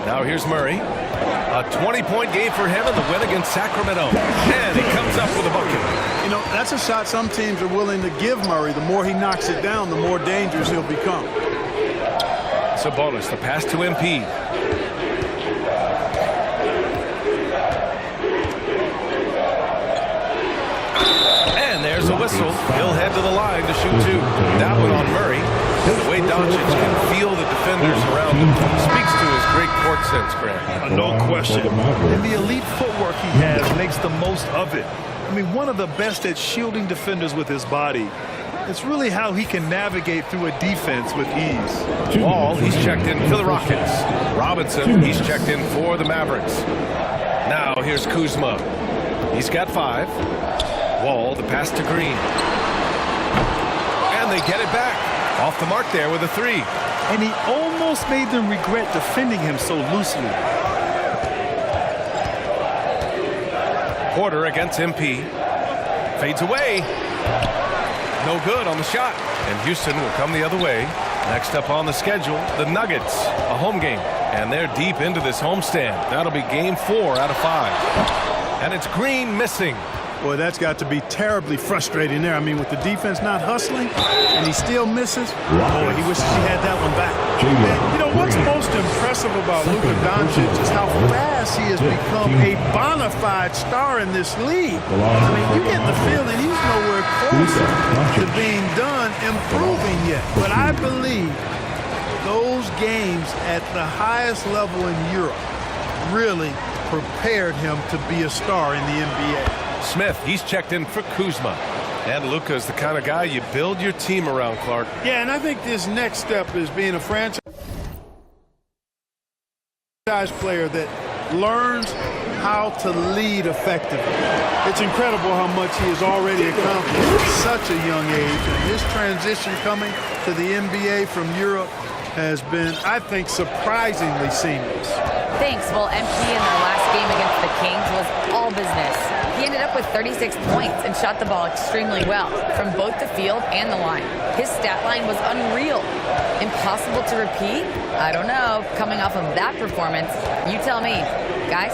Now here's Murray. A 20-point game for him in the win against Sacramento. And he comes up with a bucket. You know, that's a shot some teams are willing to give Murray. The more he knocks it down, the more dangerous he'll become. Sabonis, the pass to MP. And there's a whistle. He'll head to the line to shoot two. That one on Murray. The way Doncic can feel the defenders around him speaks to his great court sense, Grant. No question. And the elite footwork he has makes the most of it. I mean, one of the best at shielding defenders with his body. It's really how he can navigate through a defense with ease. Wall, he's checked in for the Rockets. Robinson, he's checked in for the Mavericks. Now here's Kuzma. He's got 5. Wall, the pass to Green. And they get it back. Off the mark there with a 3. And he almost made them regret defending him so loosely. Porter against MP. Fades away. No good on the shot. And Houston will come the other way. Next up on the schedule, the Nuggets, a home game. And they're deep into this homestand. That'll be game 4 out of 5. And it's Green missing. Boy, that's got to be terribly frustrating there. I mean, with the defense not hustling, and he still misses. Boy, he wishes he had that one back. And, you know, what's most impressive about Luka Doncic is how fast he has become a bona fide star in this league. I mean, you get the feeling he's nowhere closer to being done improving yet. But I believe those games at the highest level in Europe really prepared him to be a star in the NBA. Smith, he's checked in for Kuzma. And Luka's the kind of guy you build your team around, Clark. Yeah, and I think this next step is being a franchise player that learns how to lead effectively. It's incredible how much he has already accomplished at such a young age. And his transition coming to the NBA from Europe has been, I think, surprisingly seamless. Thanks. Well, MP in their last game against the Kings was all business. He ended up with 36 points and shot the ball extremely well from both the field and the line. His stat line was unreal. Impossible to repeat? I don't know. Coming off of that performance, you tell me. Guys?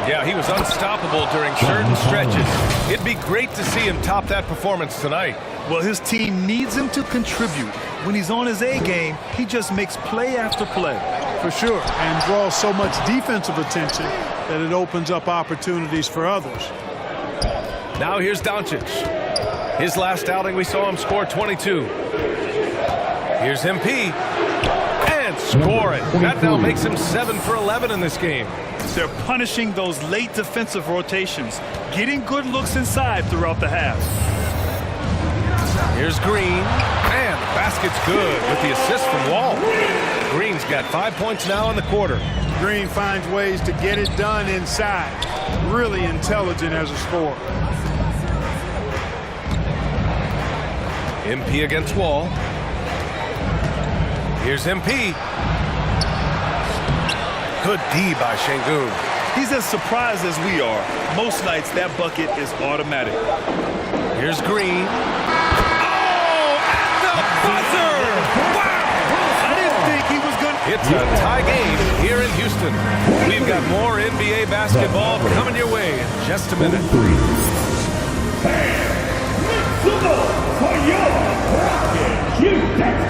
Yeah, he was unstoppable during certain stretches. It'd be great to see him top that performance tonight. Well, his team needs him to contribute. When he's on his A game, he just makes play after play. For sure, and draws so much defensive attention that it opens up opportunities for others. Now here's Doncic. His last outing, we saw him score 22. Here's MP. And score it. That now makes him 7 for 11 in this game. They're punishing those late defensive rotations, getting good looks inside throughout the half. Here's Green. And the basket's good with the assist from Wall. Green's got 5 points now in the quarter. Green finds ways to get it done inside. Really intelligent as a scorer. MP against Wall. Here's MP. Good D by Şengün. He's as surprised as we are. Most nights that bucket is automatic. Here's Green. Oh, at the buzzer! Wow! I didn't think he was going to. It's a tie game here in Houston. We've got more NBA basketball coming your way in just a minute. For your Rocket Houston.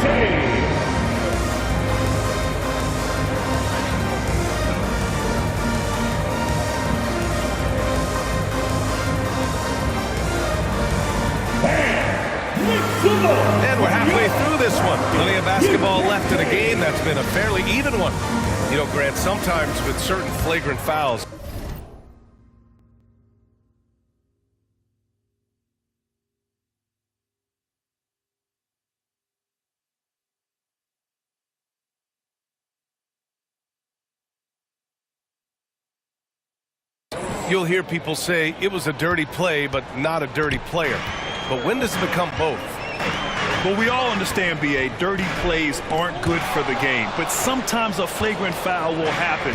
And we're halfway through this one. Plenty of basketball left in a game that's been a fairly even one. You know, Grant, sometimes with certain flagrant fouls, you'll hear people say it was a dirty play, but not a dirty player. But when does it become both? Well, we all understand, B.A., dirty plays aren't good for the game, but sometimes a flagrant foul will happen.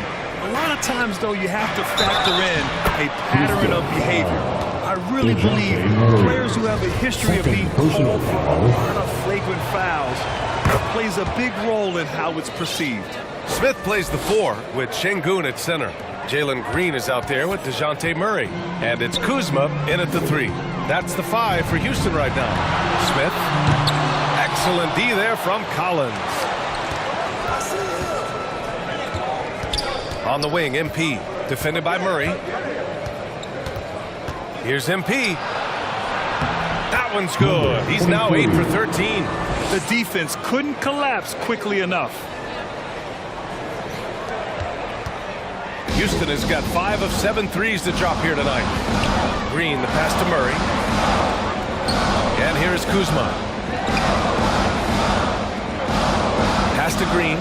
A lot of times, though, you have to factor in a pattern of behavior. I really believe players who have a history of being called for a lot of flagrant fouls plays a big role in how it's perceived. Smith plays the 4 with Şengün at center. Jalen Green is out there with DeJounte Murray. And it's Kuzma in at the 3. That's the 5 for Houston right now. Smith. Excellent D there from Collins. On the wing, MP. Defended by Murray. Here's MP. That one's good. He's now 8 for 13. The defense couldn't collapse quickly enough. Houston has got 5 of 7 threes to drop here tonight. Green, the pass to Murray. And here is Kuzma. Pass to Green.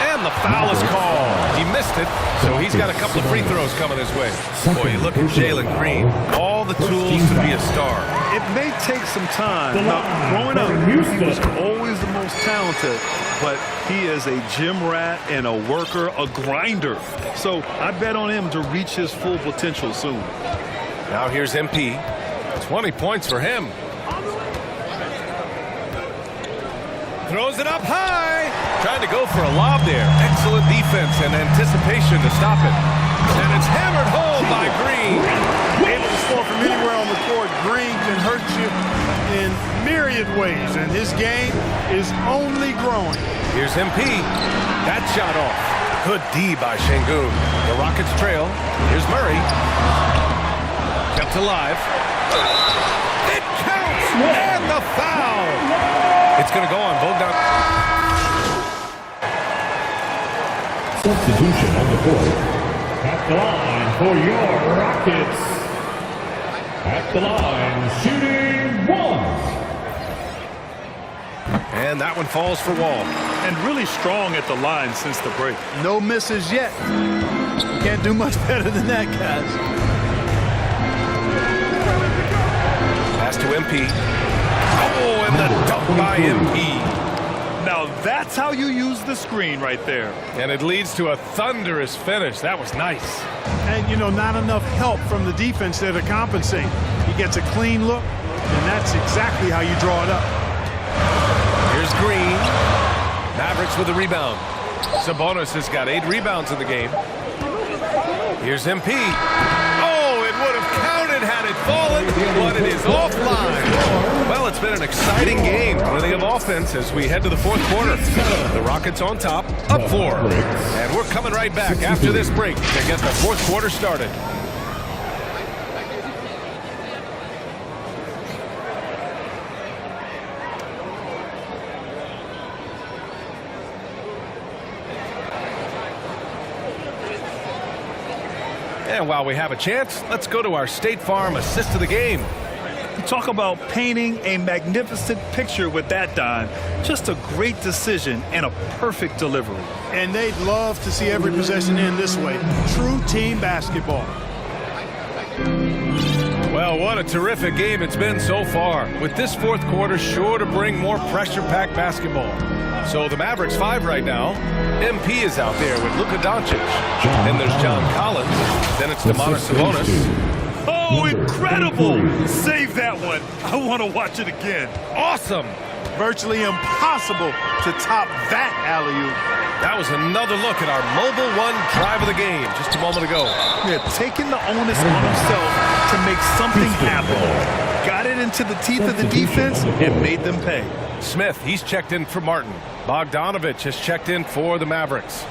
And the foul is called. He missed it, so he's got a couple of free throws coming his way. Boy, you look at Jalen Green. All the tools to be a star. It may take some time. Now, growing up, he was always the most talented, but he is a gym rat and a worker, a grinder. So I bet on him to reach his full potential soon. Now here's MP. 20 points for him. Throws it up high. Trying to go for a lob there. Excellent defense and anticipation to stop it. And it's hammered home by Green. Able to score from anywhere on the court. Green can hurt you in myriad ways, and his game is only growing. Here's MP. That shot off. Good D by Şengün. The Rockets trail. Here's Murray. Kept alive. It counts! And the foul! It's going to go on Bogdan. Substitution on the court. At the line for your Rockets. At the line, shooting 1. And that one falls for Wall. And really strong at the line since the break. No misses yet. Can't do much better than that, guys. Pass to MP. Oh, and the dunk by MP. Now that's how you use the screen right there. And it leads to a thunderous finish. That was nice. And, you know, not enough help from the defense there to compensate. He gets a clean look, and that's exactly how you draw it up. Here's Green. Mavericks with a rebound. Sabonis has got 8 rebounds in the game. Here's MP. Oh, it would have counted had it fallen, but it is offline. Well, it's been an exciting game. Plenty of offense as we head to the fourth quarter. The Rockets on top, up 4. And we're coming right back after this break to get the fourth quarter started. And while we have a chance, let's go to our State Farm assist of the game. Talk about painting a magnificent picture with that dime. Just a great decision and a perfect delivery. And they'd love to see every possession end this way. True team basketball. Well, what a terrific game it's been so far. With this fourth quarter sure to bring more pressure-packed basketball. So the Mavericks 5 right now. MP is out there with Luka Doncic. Then there's John Collins. Then it's Domantas Sabonis. Oh, incredible! Save that one. I want to watch it again. Awesome! Virtually impossible to top that alley-oop. That was another look at our Mobile One drive of the game just a moment ago. Yeah, taking the onus on himself to make something happen. Got it into the teeth of the defense and made them pay. Smith, he's checked in for Martin. Bogdanovich has checked in for the Mavericks.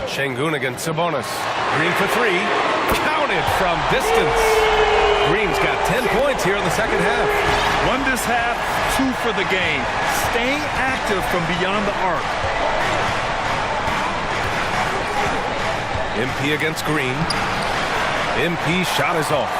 Şengün against Sabonis. Green for 3. Counted from distance. Green's got 10 points here in the second half. 1 this half, 2 for the game. Staying active from beyond the arc. MP against Green. MP shot is off.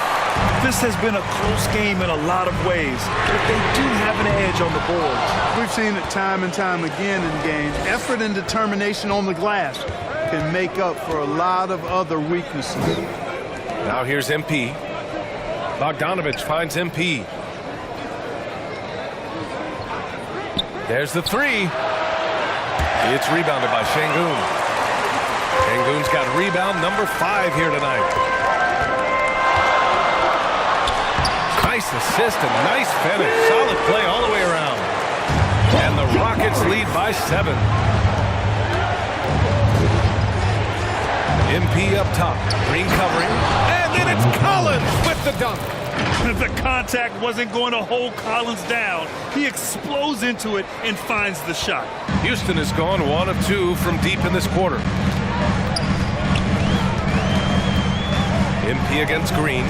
This has been a close game in a lot of ways, but they do have an edge on the boards. We've seen it time and time again in games. Effort and determination on the glass can make up for a lot of other weaknesses. Now here's MP. Bogdanovich finds MP. There's the 3. It's rebounded by Şengün. Şengün's got rebound number 5 here tonight. Nice assist and nice finish. Solid play all the way around. And the Rockets lead by 7. MP up top. Green covering. And then it's Collins with the dunk. The contact wasn't going to hold Collins down. He explodes into it and finds the shot. Houston has gone 1 of 2 from deep in this quarter. MP against Green.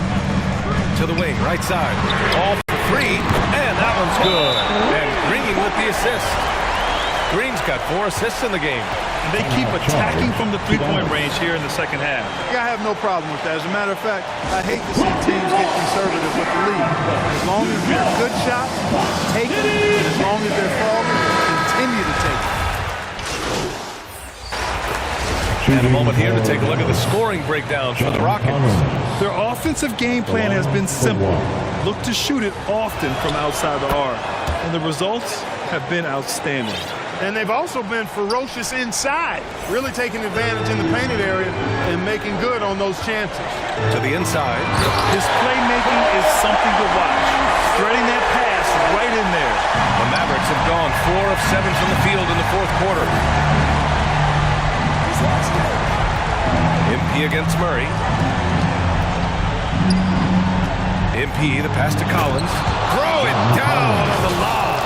To the wing, right side. All for 3, and that one's good. And Green with the assist. Green's got 4 assists in the game. And they keep attacking from the three-point range here in the second half. I have no problem with that. As a matter of fact, I hate to see teams get conservative with the lead. As long as they're good shots, take them. And as long as they're falling, continue to take them. And a moment here to take a look at the scoring breakdown for the Rockets. Their offensive game plan has been simple. Look to shoot it often from outside the arc. And the results have been outstanding. And they've also been ferocious inside, really taking advantage in the painted area and making good on those chances. To the inside. His playmaking is something to watch. Threading that pass right in there. The Mavericks have gone 4 of 7 from the field in the fourth quarter. MP against Murray. MP, the pass to Collins. Throw it down on the lob.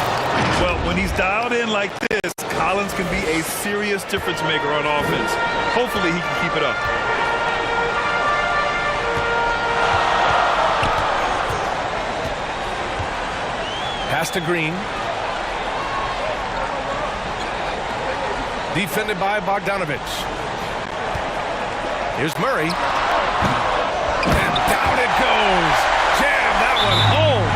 Well, when he's dialed in like this, Collins can be a serious difference maker on offense. Hopefully he can keep it up. Pass to Green. Defended by Bogdanovich. Here's Murray. And down it goes. Jam that one home.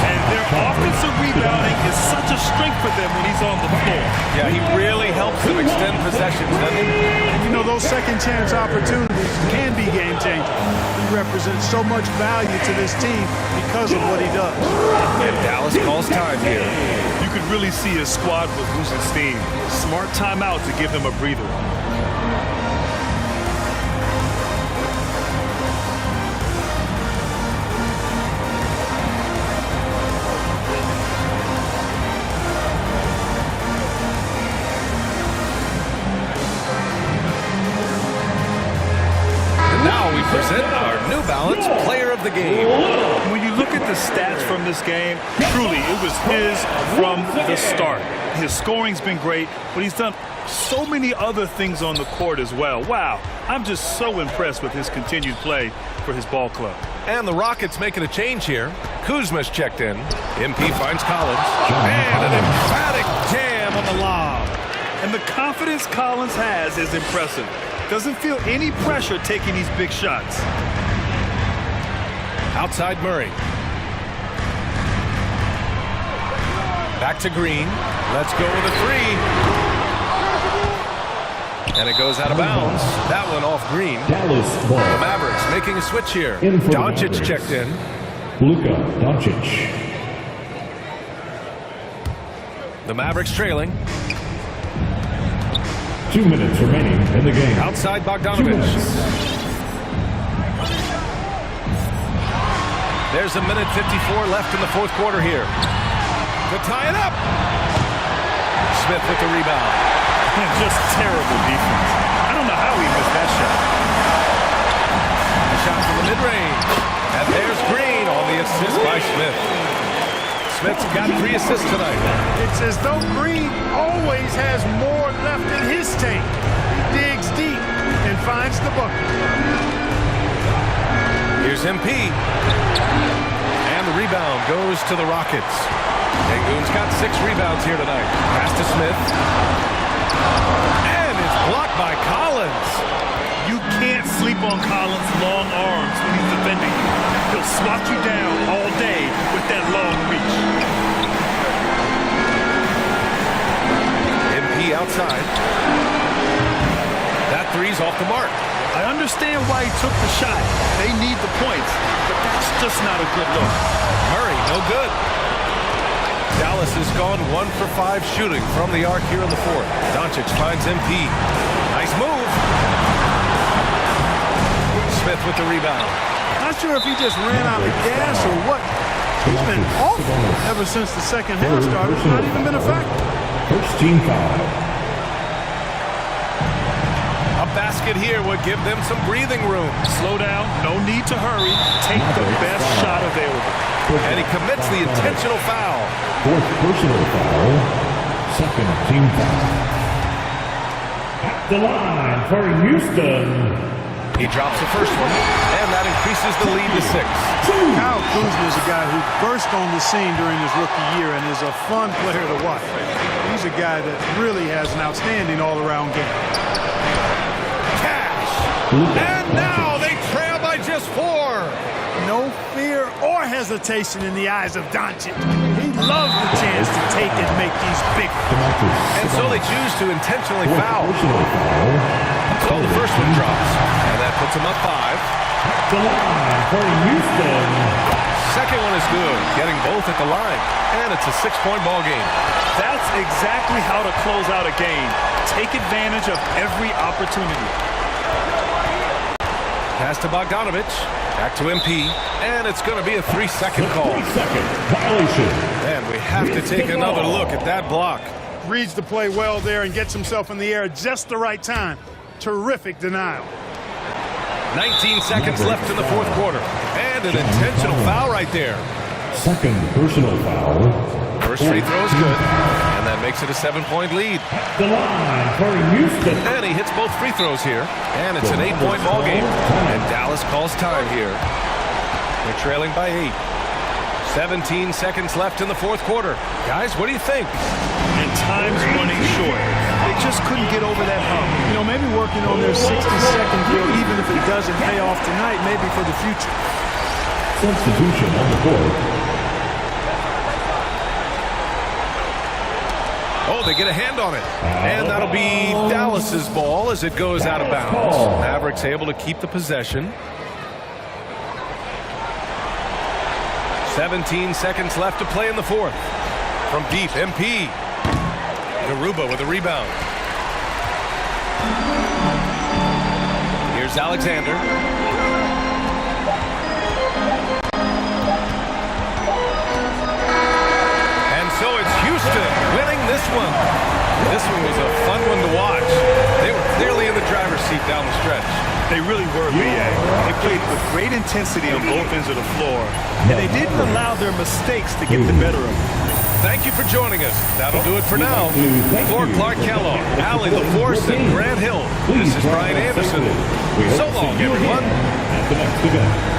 And their offensive rebounding is such a strength for them when he's on the floor. Yeah, he really helps them extend possessions, doesn't he? And you know, those second chance opportunities can be game changers. He represents so much value to this team because of what he does. And Dallas calls time here. You could really see his squad was losing steam. Smart timeout to give him a breather. Present our New Balance Player of the Game. When you look at the stats from this game, truly it was his from the start. His scoring's been great, but he's done so many other things on the court as well. Wow, I'm just so impressed with his continued play for his ball club. And the Rockets making a change here. Kuzma's checked in. MP finds Collins. And an emphatic jam on the lob. And the confidence Collins has is impressive. Doesn't feel any pressure taking these big shots. Outside Murray. Back to Green. Let's go with a 3. And it goes out of bounds. That one off Green. The Mavericks making a switch here. Doncic checked in. Luka Doncic. The Mavericks trailing. 2 minutes remaining in the game. Outside Bogdanovich. There's a minute 54 left in the fourth quarter here. To tie it up. Smith with the rebound. Just terrible defense. I don't know how he missed that shot. A shot from the mid-range. And there's Green on the assist by Smith. Smith's got 3 assists tonight. It's as though Green always has more left in his tank. He digs deep and finds the bucket. Here's MP. And the rebound goes to the Rockets. Sengun's got 6 rebounds here tonight. Pass to Smith. And it's blocked by Collins. You can't sleep on Collins' long arms when he's defending. He'll swat you down all day with that long reach. MP outside. That 3's off the mark. I understand why he took the shot. They need the points, but that's just not a good look. Murray, no good. Dallas has gone 1 for 5 shooting from the arc here in the fourth. Doncic finds MP. Nice move. Smith with the rebound. Not sure if he just ran out of gas or what. He's been awful ever since the second half started. It's not even been a factor. First team foul. A basket here would give them some breathing room. Slow down, no need to hurry. Take the best shot available. And he commits the intentional foul. Fourth personal foul. Second team foul. At the line for Houston. He drops the first one, and that increases the lead to 6. Kyle Kuzma is a guy who burst on the scene during his rookie year and is a fun player to watch. He's a guy that really has an outstanding all-around game. Cash! And now they trail by just 4. No fear or hesitation in the eyes of Doncic. He loves the chance to take and make these big. And so they choose to intentionally foul. So the first one drops, and that puts him up 5. The line for Houston. Second one is good, getting both at the line, and it's a 6-point ball game. That's exactly how to close out a game. Take advantage of every opportunity. Pass to Bogdanovich, back to MP, and it's going to be a 3-second call. 3-second violation. And we have to take another look at that block. Reads the play well there and gets himself in the air at just the right time. Terrific denial. 19 seconds left in the fourth quarter. And an intentional foul right there. Second personal foul. First free throw is good. And that makes it a 7-point lead. The line for Houston. And he hits both free throws here. And it's an 8-point ball game. And Dallas calls time here. They're trailing by 8. 17 seconds left in the fourth quarter. Guys, what do you think? And time's running short. They just couldn't get over that hump. You know, maybe working on their 60-second deal, even if it doesn't pay off tonight, maybe for the future. Substitution on the court. Oh, they get a hand on it. And that'll be Dallas's ball as it goes out of bounds. Mavericks able to keep the possession. 17 seconds left to play in the fourth. From deep, MP. Garuba with a rebound. Here's Alexander. And so it's Houston winning this one. This one was a fun one to watch. They were clearly in the driver's seat down the stretch. They really were, B.A. They played with great intensity on both ends of the floor, and they didn't allow their mistakes to get the better of them. Thank you for joining us. That'll do it for now. For Clark Kellogg, Allie LaForce, and Grant Hill, this is Brian Anderson. So long, everyone. At the next event.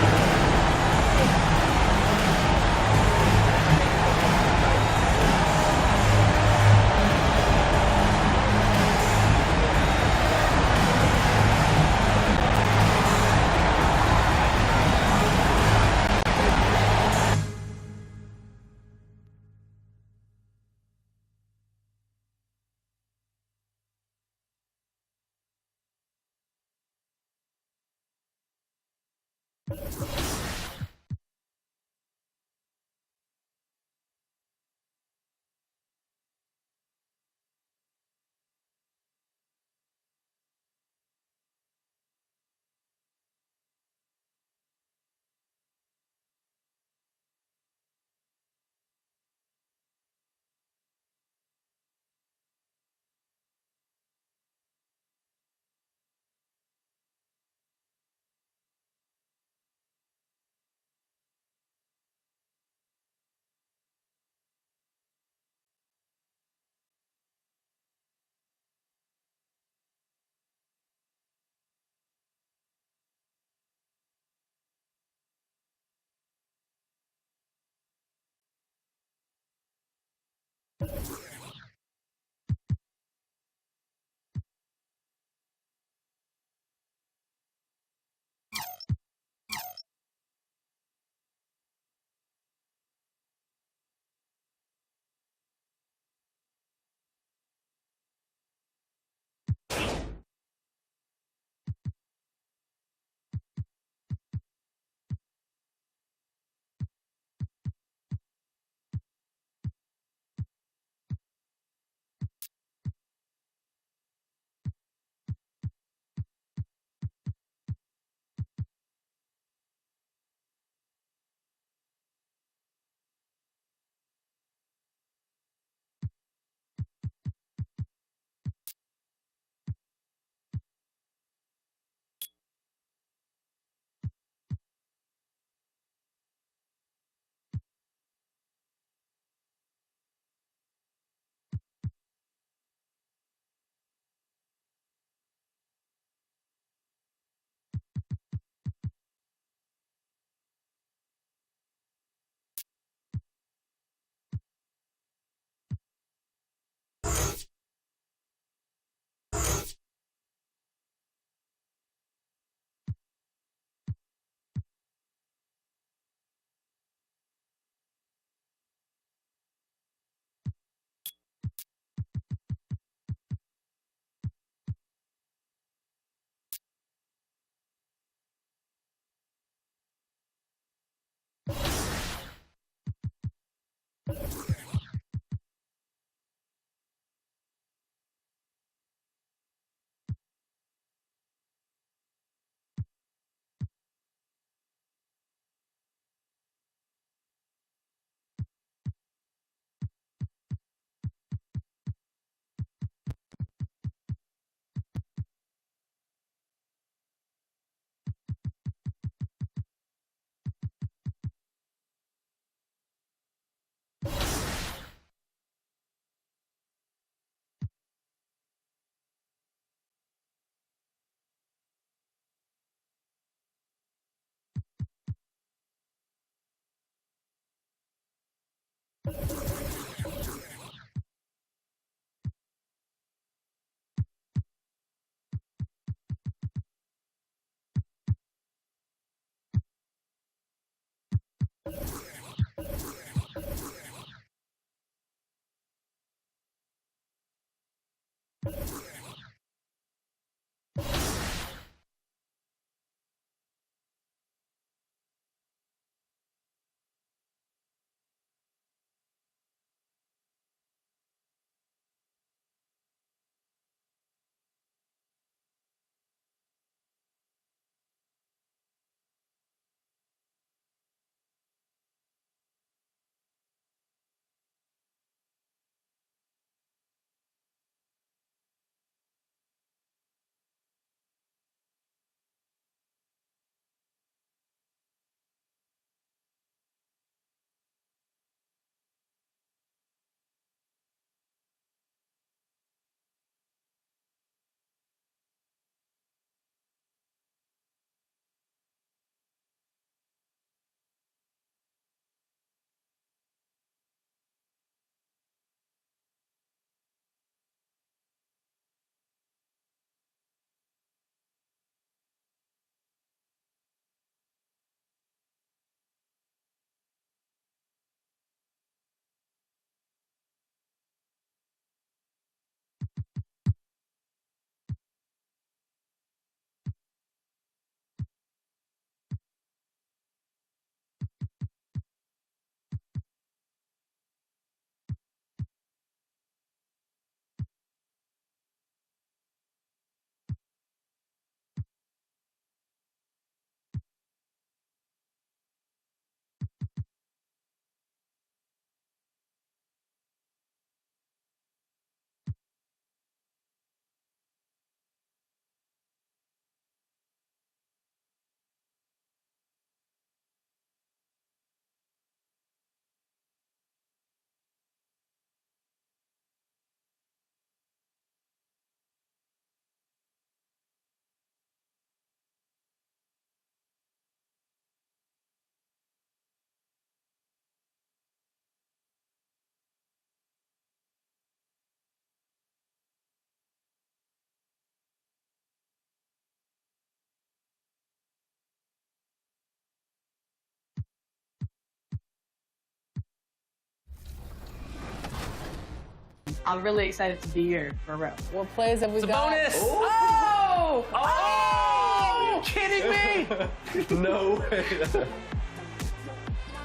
I'm really excited to be here, for real. What plays have we got? Bonus! Oh! Oh! Are you kidding me? No way.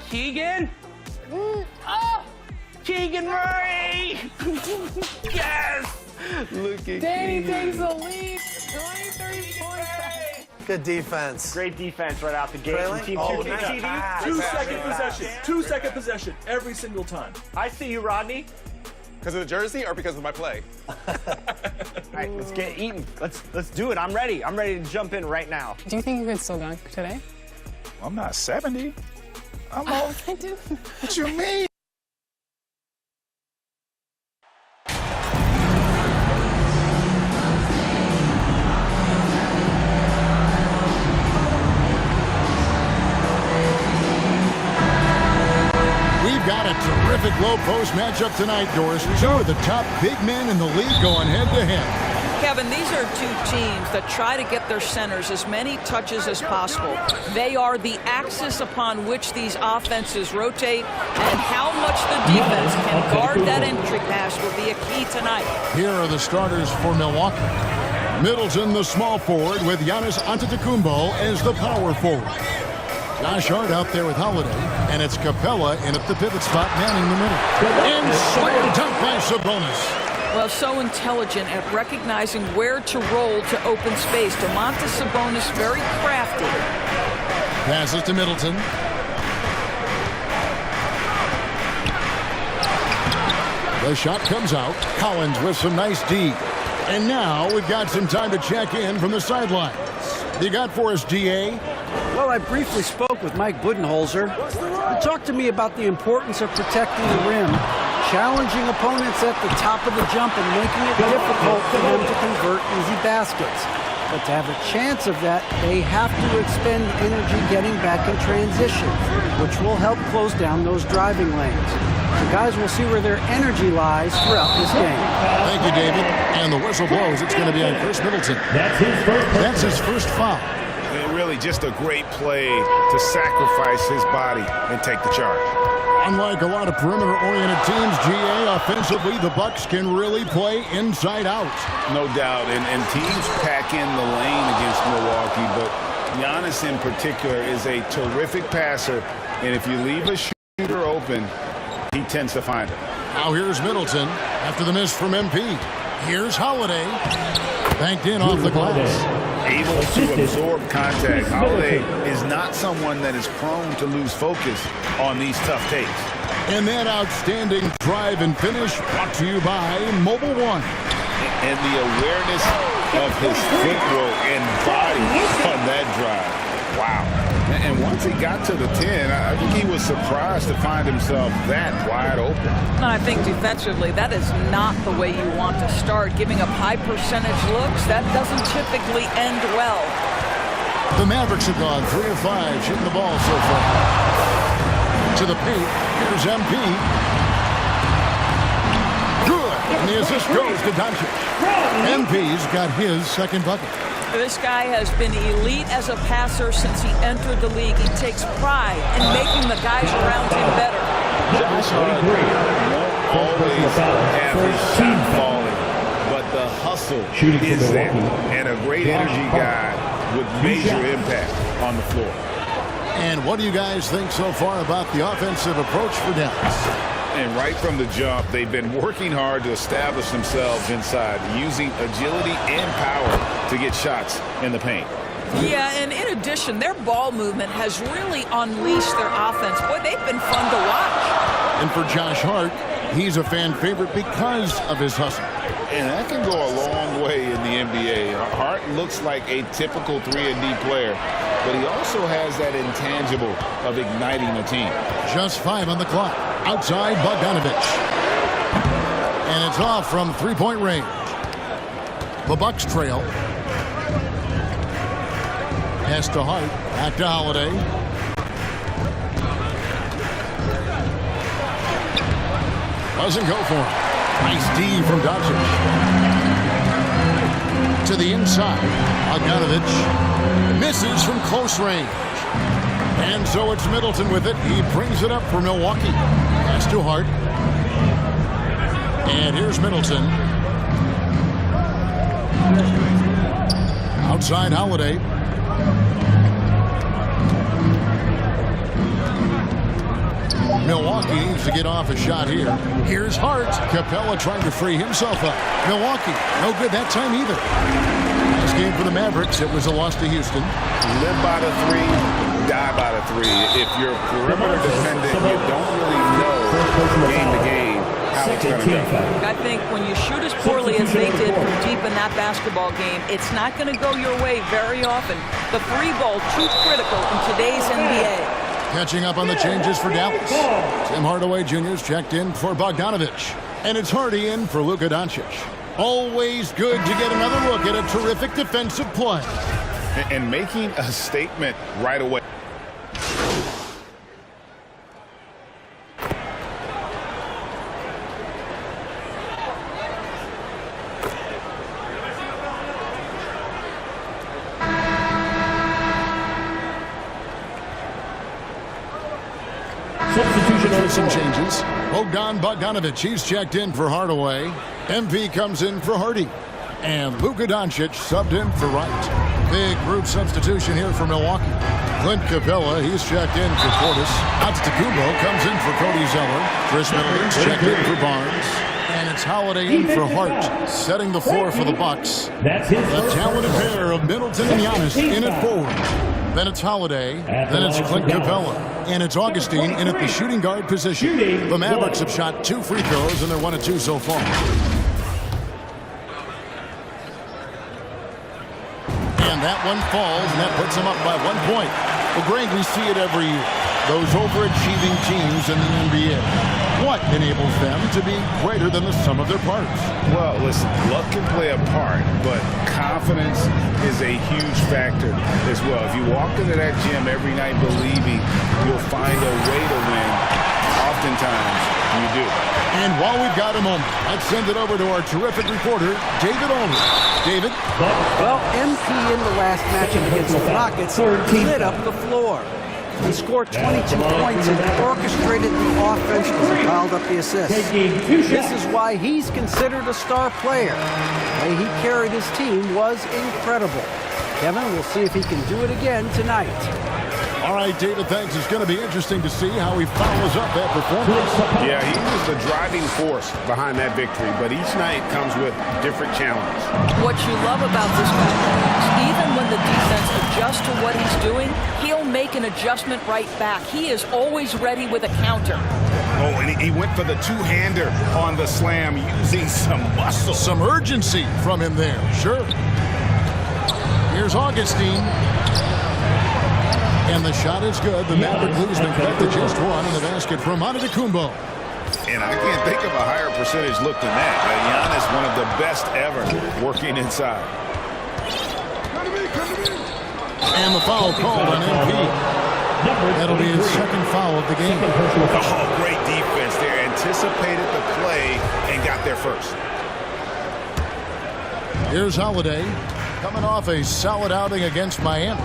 Keegan? Oh! Keegan Murray! Yes! Look at Danny Keegan. takes the lead. 23 points. Good defense. Great defense right out the gate. Trailing? Team Oh, 2 nice TD. pass. 2-second possession. 2-second possession every single time. I see you, Rodney. Because of the jersey or because of my play? All right, let's get eating. Let's do it. I'm ready. I'm ready to jump in right now. Do you think you could still dunk today? I'm not 70. I'm old. I do. What you mean? Got a terrific low post matchup tonight, Doris. Two of the top big men in the league going head-to-head. Kevin, these are two teams that try to get their centers as many touches as possible. They are the axis upon which these offenses rotate, and how much the defense can guard that entry pass will be a key tonight. Here are the starters for Milwaukee. Middleton, the small forward, with Giannis Antetokounmpo as the power forward. Josh Hart out there with Holiday, and it's Capella in at the pivot spot, manning the middle. And slam dunk by Sabonis. Well, so intelligent at recognizing where to roll to open space. Domantas Sabonis, very crafty. Passes to Middleton. The shot comes out. Collins with some nice D. And now we've got some time to check in from the sidelines. You got for us, DA? Well, I briefly spoke with Mike Budenholzer. He talked to me about the importance of protecting the rim, challenging opponents at the top of the jump, and making it difficult for them to convert easy baskets. But to have a chance of that, they have to expend energy getting back in transition, which will help close down those driving lanes. So guys, we'll see where their energy lies throughout this game. Thank you, David. And the whistle blows. It's going to be on Chris Middleton. That's his first foul. And really just a great play to sacrifice his body and take the charge. Unlike a lot of perimeter-oriented teams, GA, offensively, the Bucks can really play inside out. No doubt. And teams pack in the lane against Milwaukee, but Giannis in particular is a terrific passer. And if you leave a shooter open, he tends to find it. Now here's Middleton after the miss from MP. Here's Holiday. Banked in off the glass. Able to absorb contact. Holiday is not someone that is prone to lose focus on these tough takes. And that outstanding drive and finish brought to you by Mobile One. And the awareness of his footwork and body on that drive. Wow. And once he got to the 10, I think he was surprised to find himself that wide open. I think defensively, that is not the way you want to start. Giving up high percentage looks, that doesn't typically end well. The Mavericks have gone 3 of 5 shooting the ball so far. To the paint, here's MP. Good, and the assist goes to Doncic. MP's got his second bucket. This guy has been elite as a passer since he entered the league. He takes pride in making the guys around him better. Josh Hart won't always have his shot falling, but the hustle is there. And a great energy guy with major impact on the floor. And what do you guys think so far about the offensive approach for Dallas? And right from the jump, they've been working hard to establish themselves inside, using agility and power to get shots in the paint. Yeah, and in addition, their ball movement has really unleashed their offense. Boy, they've been fun to watch. And for Josh Hart, he's a fan favorite because of his hustle. And that can go a long way in the NBA. Hart looks like a typical 3-and-D player, but he also has that intangible of igniting a team. Just 5 on the clock. Outside Bogdanovich. And it's off from three-point range. The Bucks trail. Pass to Hart. Back to Holiday. Doesn't go for him. Nice D from Doncic. To the inside. Bogdanovich misses from close range. And so it's Middleton with it. He brings it up for Milwaukee. Pass to Hart. And here's Middleton. Outside Holiday. Milwaukee needs to get off a shot here. Here's Hart. Capella trying to free himself up. Milwaukee, no good that time either. This game for the Mavericks, it was a loss to Houston. Live by the 3, die by the 3. If you're perimeter defendant, you don't really know game to game how it's going to go. I think when you shoot as poorly as they did from deep in that basketball game, it's not going to go your way very often. The 3 ball, too critical in today's NBA. Catching up on the changes for Dallas. Tim Hardaway Jr.'s checked in for Bogdanovich. And it's Hardy in for Luka Doncic. Always good to get another look at a terrific defensive play. And making a statement right away. Some changes. Bogdanovich, he's checked in for Hardaway. MP comes in for Hardy. And Luka Doncic subbed in for Wright. big group substitution here for Milwaukee. Clint Capella, he's checked in for Portis. Antetokounmpo comes in for Cody Zeller. Chris Middleton's checked in for Barnes. And it's Holiday in for Hart, setting the floor for the Bucks. The talented pair of Middleton and Giannis in at forward. Then it's Holiday, then it's Clint Capella, and it's Augustine in at the shooting guard position. The Mavericks have shot 2 free throws, and they're 1 of 2 so far. And that one falls, and that puts them up by 1 point. Well, Greg, we see it every year. Those overachieving teams in the NBA. What enables them to be greater than the sum of their parts? Well, listen, luck can play a part, but confidence is a huge factor as well. If you walk into that gym every night believing you'll find a way to win, oftentimes you do. And while we've got a moment, let's send it over to our terrific reporter, David Aldridge. David? Well, MP in the last matchup against the Rockets lit up the floor. He scored 22 points and orchestrated the offense and piled up the assists. This is why he's considered a star player. The way he carried his team was incredible. Kevin, we'll see if he can do it again tonight. All right, David, thanks. It's going to be interesting to see how he follows up that performance. Yeah, he was the driving force behind that victory, but each night comes with different challenges. What you love about this guy is even when the defense adjusts to what he's doing, he'll make an adjustment right back. He is always ready with a counter. Oh, and he went for the two-hander on the slam using some muscle. Some urgency from him there, sure. Here's Augustine. And the shot is good. The Maverick leads them back to just 1 in the basket from Antetokounmpo. And I can't think of a higher percentage look than that. Giannis, one of the best ever working inside. And the foul called on MP. That'll be his second foul of the game. Oh, great defense there. Anticipated the play and got there first. Here's Holiday coming off a solid outing against Miami.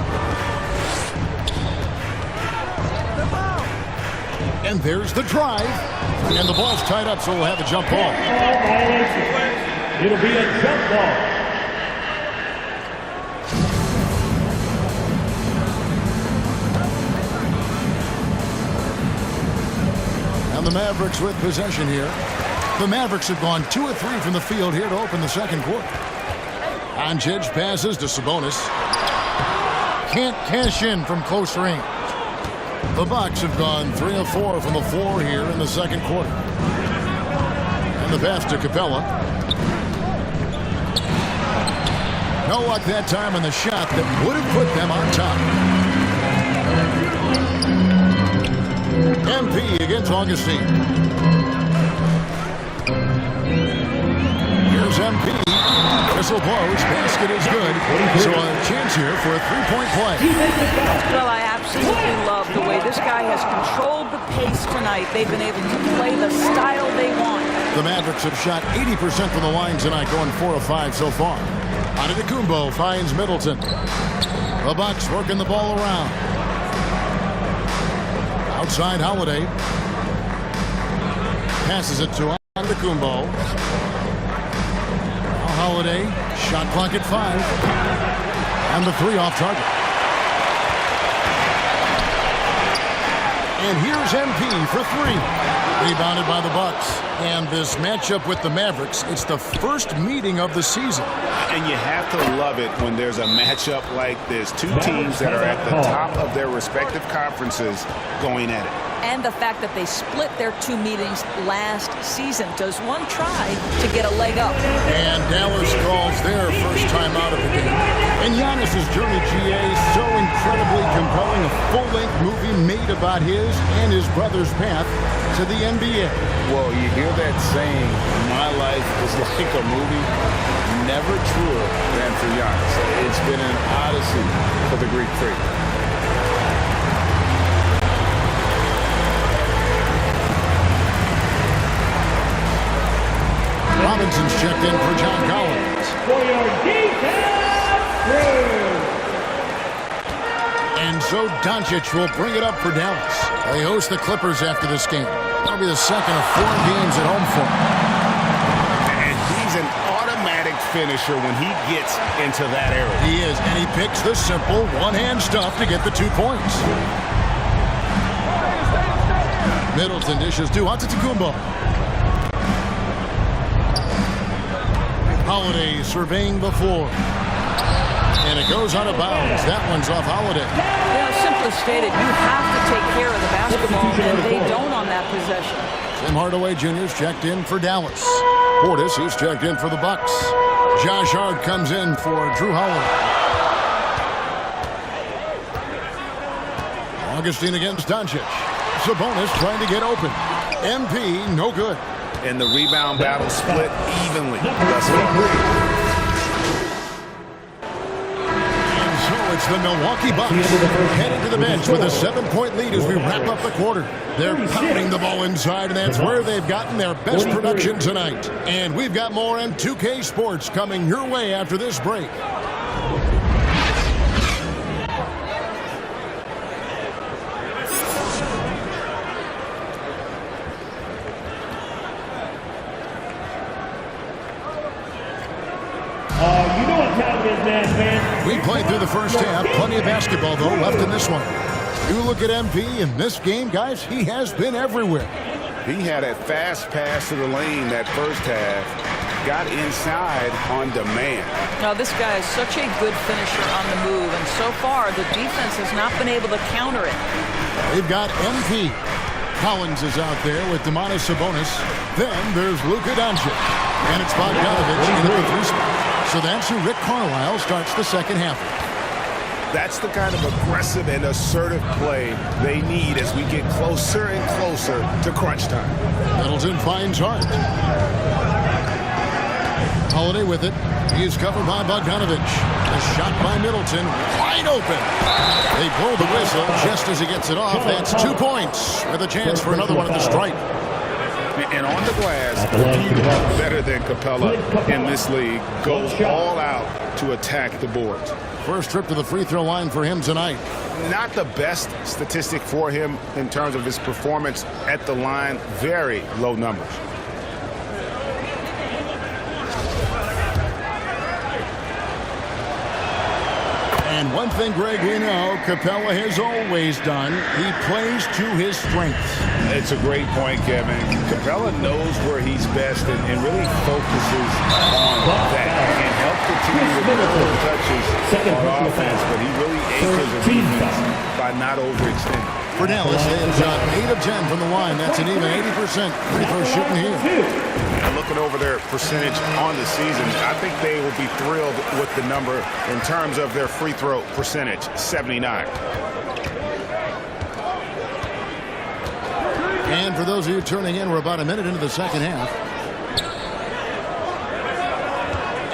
And there's the drive. And the ball's tied up, so we'll have a jump ball. It'll be a jump ball. And the Mavericks with possession here. The Mavericks have gone 2 of 3 from the field here to open the second quarter. Doncic passes to Sabonis. Can't cash in from close range. The Bucks have gone 3 of 4 from the floor here in the second quarter. And the pass to Capella. No luck that time on the shot that would have put them on top. MP against Augustine. Here's MP. Whistle blows. Basket is good. So a chance here for a 3-point play. Well, I absolutely love the way this guy has controlled the pace tonight. They've been able to play the style they want. The Mavericks have shot 80% from the line tonight, going 4 of 5 so far. Antetokounmpo finds Middleton. The Bucks working the ball around. Outside Holiday. Passes it to Antetokounmpo. Holiday, shot clock at 5. And the 3 off target. And here's MP for 3. Rebounded by the Bucks. And this matchup with the Mavericks, it's the first meeting of the season. And you have to love it when there's a matchup like this. Two teams that are at the top of their respective conferences going at it. And the fact that they split their 2 meetings last season. Does one try to get a leg up? And Dallas calls their first time out of the game. And Giannis's journey, GA, so incredibly compelling. A full-length movie made about his and his brother's path to the NBA. Well, you hear that saying, my life is like a movie. Never truer than for Giannis. It's been an odyssey for the Greek freak. Robinson's checked in for John Collins. For your defense, And so Doncic will bring it up for Dallas. They host the Clippers after this game. That'll be the second of 4 games at home for him. And he's an automatic finisher when he gets into that area. He is, and he picks the simple one-hand stuff to get the 2 points. Middleton dishes to Antetokounmpo. Holiday surveying the floor. And it goes out of bounds. That one's off Holiday. Simply stated, you have to take care of the basketball, and they don't on that possession. Tim Hardaway Jr.'s checked in for Dallas. Portis, he's checked in for the Bucks. Josh Hart comes in for Drew Holiday. Augustine against Doncic. Sabonis trying to get open. MP, no good. And the rebound battle split evenly thus far. It's the Milwaukee Bucks heading to the bench with a 7-point lead as we wrap up the quarter. They're pounding the ball inside, and that's where they've gotten their best production tonight. And we've got more on 2K Sports coming your way after this break. You know what time it is, man. We played through the first half. Plenty of basketball, though, left in this one. You look at MP in this game, guys, he has been everywhere. He had a fast pass to the lane that first half. Got inside on demand. Now, this guy is such a good finisher on the move, and so far, the defense has not been able to counter it. They've got MP. Collins is out there with Domantas Sabonis. Then there's Luka Doncic. And it's Bogdanovich in at the 3 spot. So that's who Rick Carlisle starts the second half. That's the kind of aggressive and assertive play they need as we get closer and closer to crunch time. Middleton finds Hart. Holiday with it. He is covered by Bogdanovich. A shot by Middleton. Wide open. They blow the whistle just as he gets it off. That's 2 points with a chance for another one at the stripe. And on the glass, few better than Capella in this league go all out to attack the boards. First trip to the free throw line for him tonight. Not the best statistic for him in terms of his performance at the line. Very low numbers. And one thing, Greg, we know Capella has always done, he plays to his strengths. It's a great point, Kevin. Capella knows where he's best and really focuses on that. And help the team with more touches on offense, but he really anchors the defense by not overextending. For Dallas, they have shot 8 of 10 from the line. That's an even 80% free throw shooting here. And looking over their percentage on the season, I think they will be thrilled with the number in terms of their free throw percentage, 79. And for those of you turning in, we're about a minute into the second half.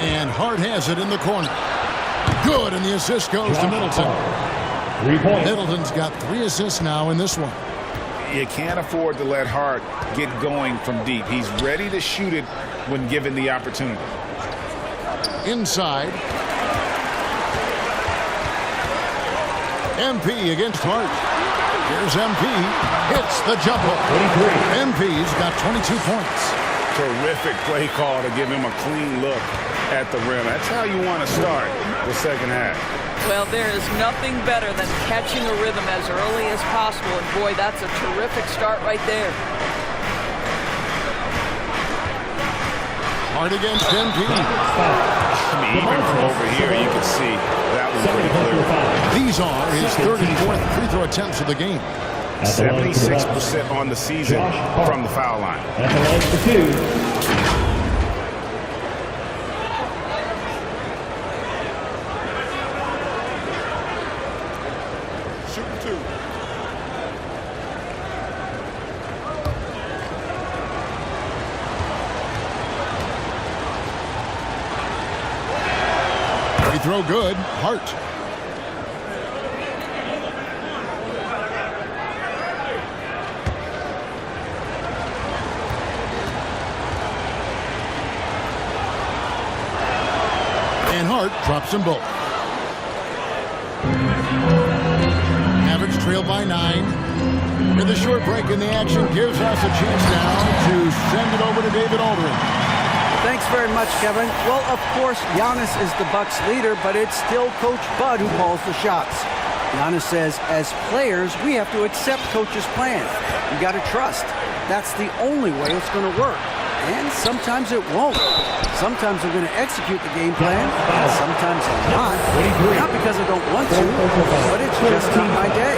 And Hart has it in the corner. Good, and the assist goes to Middleton. 3 points. Middleton's got 3 assists now in this one. You can't afford to let Hart get going from deep. He's ready to shoot it when given the opportunity. Inside. MP against Hart. Here's MP. Hits the jumper. MP's got 22 points. Terrific play call to give him a clean look at the rim. That's how you want to start the second half. Well, there is nothing better than catching a rhythm as early as possible, and boy, that's a terrific start right there. Hard against MP. I mean, even from over here, you can see that was pretty clear. These are his 34th free throw attempts of the game. 76% on the season from the foul line. That's a line for 2. Free throw good. Hart. And Hart drops them both. Mavericks trail by 9. And the short break in the action gives us a chance now to send it over to David Aldridge. Thanks very much, Kevin. Well, of course, Giannis is the Bucks leader, but it's still Coach Bud who calls the shots. Giannis says, as players, we have to accept Coach's plan. You got to trust. That's the only way it's going to work. And sometimes it won't. Sometimes we're going to execute the game plan, and sometimes not. Not because I don't want to, but it's just not my day.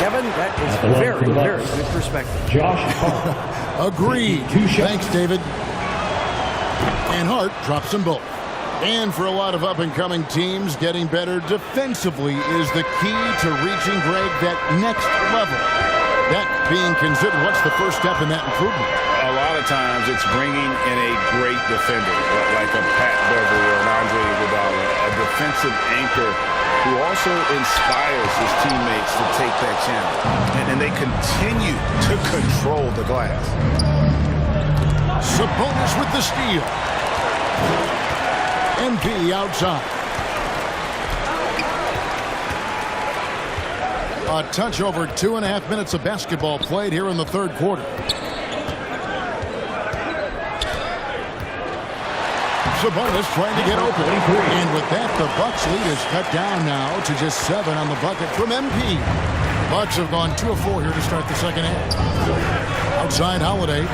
Kevin, that is very, very good perspective. Agreed. Thanks, David. And Hart drops them both. And for a lot of up-and-coming teams, getting better defensively is the key to reaching, Greg, that next level. That being considered, what's the first step in that improvement? A lot of times it's bringing in a great defender, like a Pat Beverly or an Andre Iguodala, a defensive anchor who also inspires his teammates to take that challenge. And they continue to control the glass. Sabonis with the steal. MP outside. A touch over 2.5 minutes of basketball played here in the third quarter. Sabonis trying to get open. And with that, the Bucks lead is cut down now to just 7 on the bucket from MP. Bucks have gone 2 of 4 here to start the second half. Outside Holiday.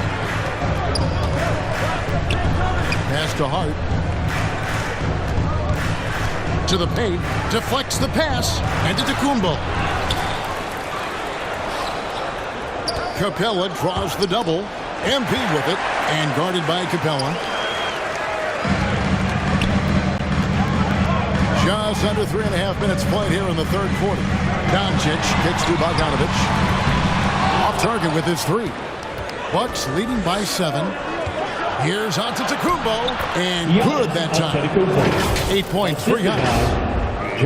Pass to Hart. To the paint. Deflects the pass. And to Tacumbo. Capella draws the double. MP with it. And guarded by Capella. Just under 3.5 minutes played here in the third quarter. Doncic kicks to Bogdanovic. Off target with his 3. Bucks leading by 7. Here's on to Tacumbo. And good that time. 8 points for Giannis.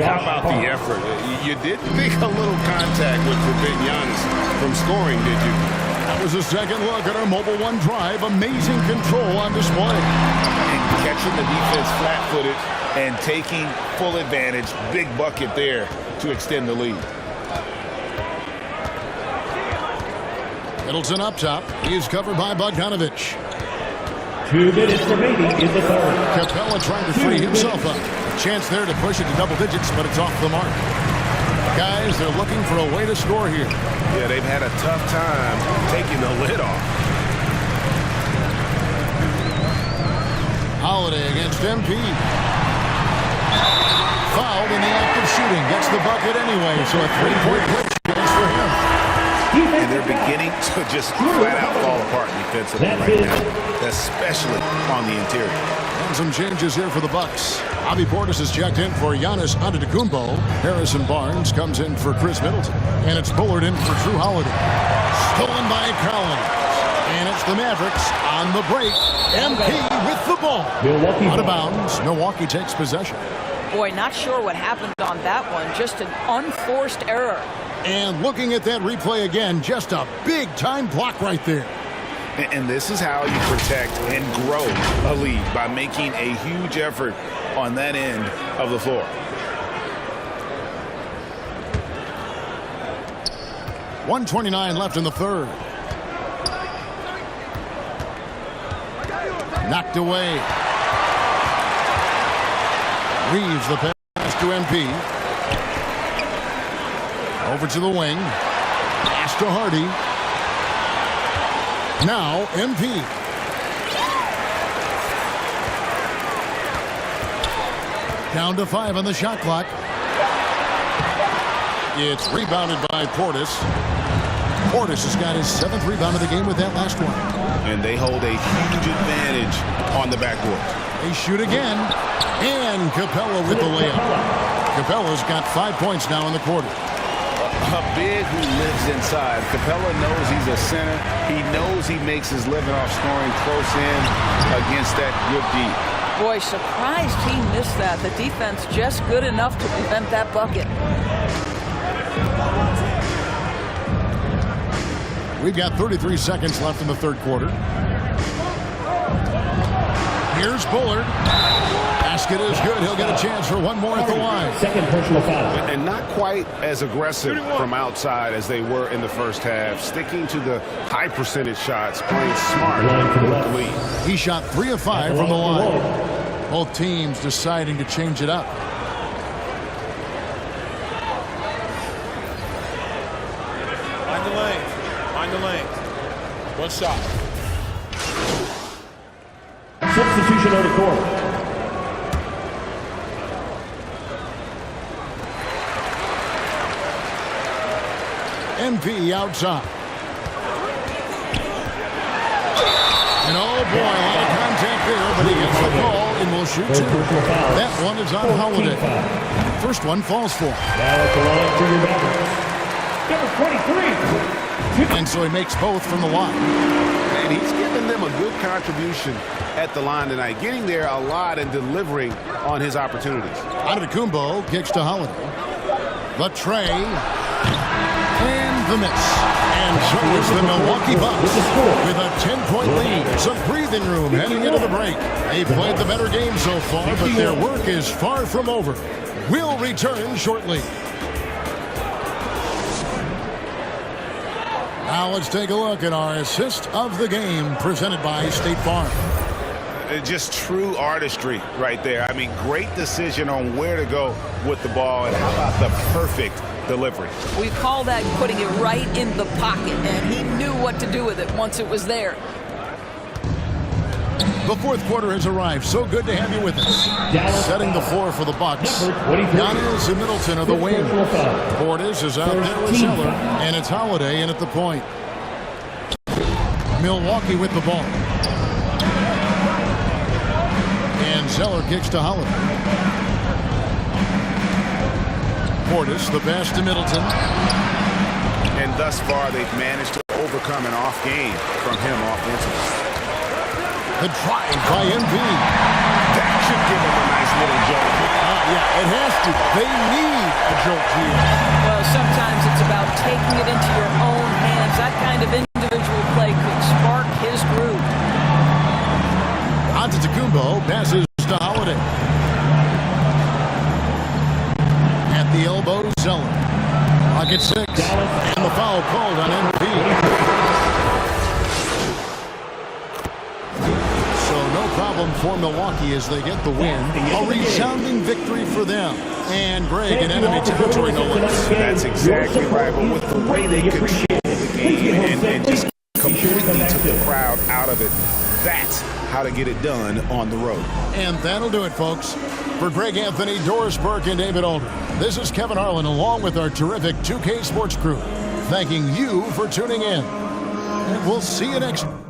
How about the effort? You didn't think a little contact would prevent Giannis from scoring, did you? That was a second look at our Mobile One drive. Amazing control on display. And catching the defense flat-footed and taking full advantage. Big bucket there to extend the lead. Middleton up top. He is covered by Bogdanovic. 2 minutes remaining in the third. Capella trying to free himself up. Chance there to push it to double digits, but it's off the mark. Guys, they're looking for a way to score here. Yeah, they've had a tough time taking the lid off. Holiday against MP. Fouled in the act of shooting. Gets the bucket anyway, so a 3-point chance for him. And they're beginning to just flat out fall apart defensively right now, especially on the interior. And some changes here for the Bucks. Bobby Portis is checked in for Giannis Antetokounmpo. Harrison Barnes comes in for Chris Middleton. And it's Bullard in for Drew Holiday. Stolen by Collins. And it's the Mavericks on the break. MP with the ball. Out of bounds. Milwaukee takes possession. Boy, not sure what happened on that one. Just an unforced error. And looking at that replay again, just a big-time block right there. And this is how you protect and grow a lead, by making a huge effort on that end of the floor. .129 left in the third. Knocked away. Reeves the pass to MP. Over to the wing. Pass to Hardy. Now MP. Down to 5 on the shot clock. It's rebounded by Portis. Portis has got his 7th rebound of the game with that last one. And they hold a huge advantage on the backboard. They shoot again. And Capella with the layup. Capella's got 5 points now in the quarter. A big who lives inside. Capella knows he's a center. He knows he makes his living off scoring close in against that good D. Boy, surprised he missed that. The defense just good enough to prevent that bucket. We've got 33 seconds left in the third quarter. Here's Bullard. basket is good. He'll get a chance for one more at the line. Second personal foul. And not quite as aggressive from outside as they were in the first half. Sticking to the high percentage shots, playing smart with the lead. He shot 3 of 5 from the line. Both teams deciding to change it up. Find the lane. Find the lane. One shot. Substitution on the court. MP outside. And oh boy, a lot of contact there, but he gets the ball and will shoot 2. That one is on Holiday. First one falls for him. Now at the line, Junior Mavericks. Number 23. And so he makes both from the line. And he's given them a good contribution at the line tonight, getting there a lot and delivering on his opportunities. Antetokounmpo kicks to Holiday. The tray. And the miss. And so is the Milwaukee Bucks with a 10-point lead. Some breathing room heading into the break. They've played the better game so far, but their work is far from over. We'll return shortly. Now let's take a look at our assist of the game presented by State Farm. Just true artistry right there. I mean, great decision on where to go with the ball, and how about the perfect delivery. We call that putting it right in the pocket, and he knew what to do with it once it was there. The fourth quarter has arrived. So good to have you with us. Setting the floor for the Bucks. Giannis and Middleton are the wings. Portis is out there with Zeller, and it's Holiday in at the point. Milwaukee with the ball. And Zeller kicks to Holiday. Portis, the pass to Middleton. And thus far, they've managed to overcome an off game from him offensively. The drive by MB. That should give him a nice little jolt. Yeah, it has to. They need a jolt here. Well, sometimes it's about taking it into your own hands. That kind of individual play could spark his groove. Antetokounmpo passes to Holiday. At the elbow, Zeller. Pocket 6. And the foul called on MB. Problem for Milwaukee as they get the win. A resounding victory for them. And Greg in enemy territory, no less. That's exactly right. But with the way they control the game and just completely took the crowd out of it, that's how to get it done on the road. And that'll do it, folks. For Greg Anthony, Doris Burke, and David Aldridge, this is Kevin Harlan along with our terrific 2K Sports crew, thanking you for tuning in. And we'll see you next time.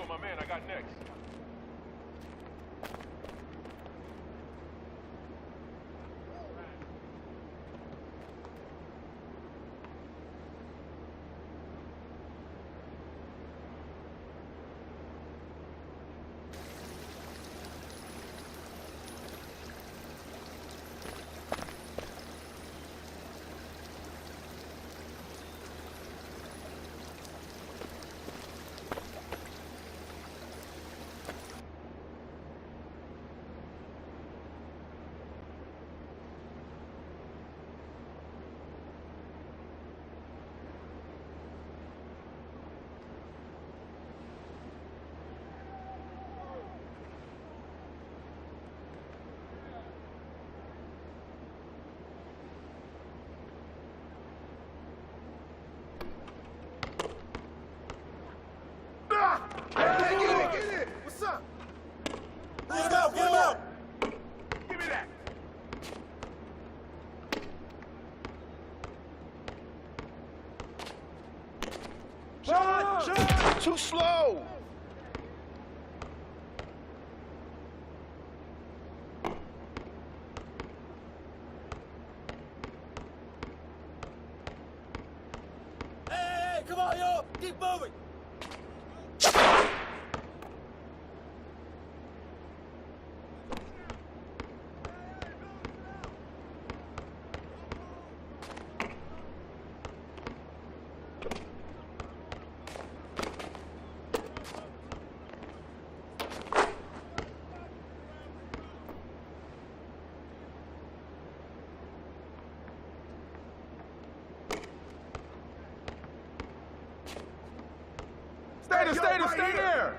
my man I got next. too slow. Hey, come on, yo. Keep moving. Stay there.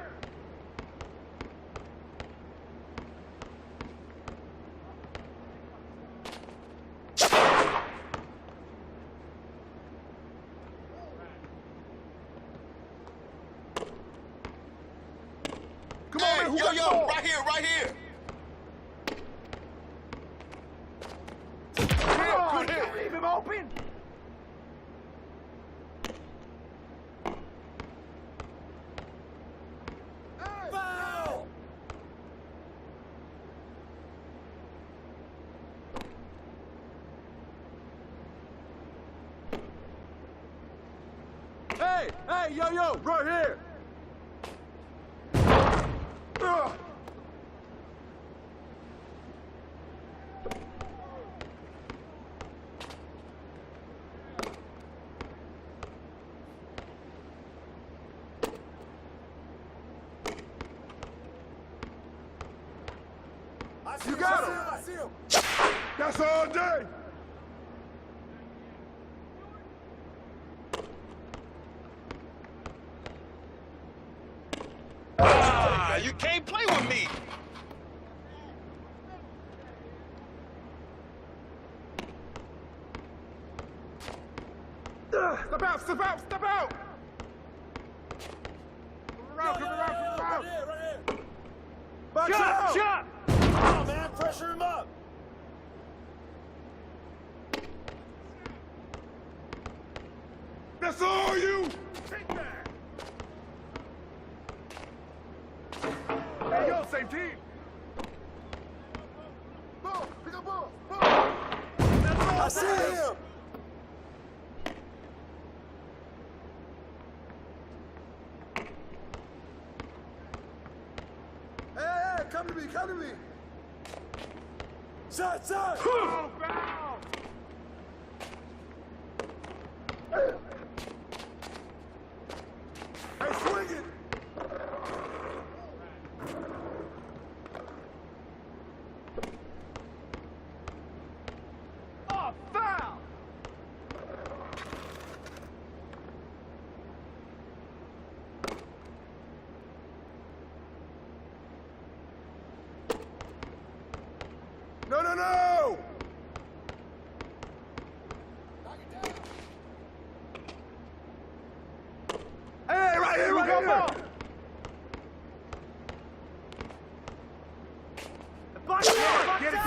Come on, man, yo, right here. Good hit. Leave him open. Foul! Hey, yo, right here. You got him. I see him. That's all day. You can't play with me. Step out. Come around. Right here. Box out. Shot. Come on, man. Pressure him up. That's all you. Take that. Hey, yo, same team. Ball, pick up ball. I see him. Hey, come to me. Shot. Oh, foul. Hey, swing it. Oh, foul. No. Hey, right here. Box out. Get it.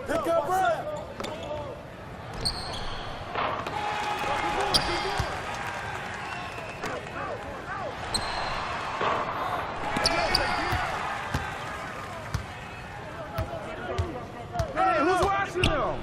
Hey, who's watching them?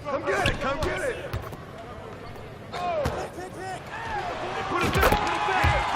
Come get it, come get it. Put it back, put it back.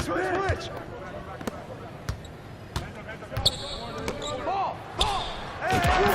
Switch. Ball. Hey,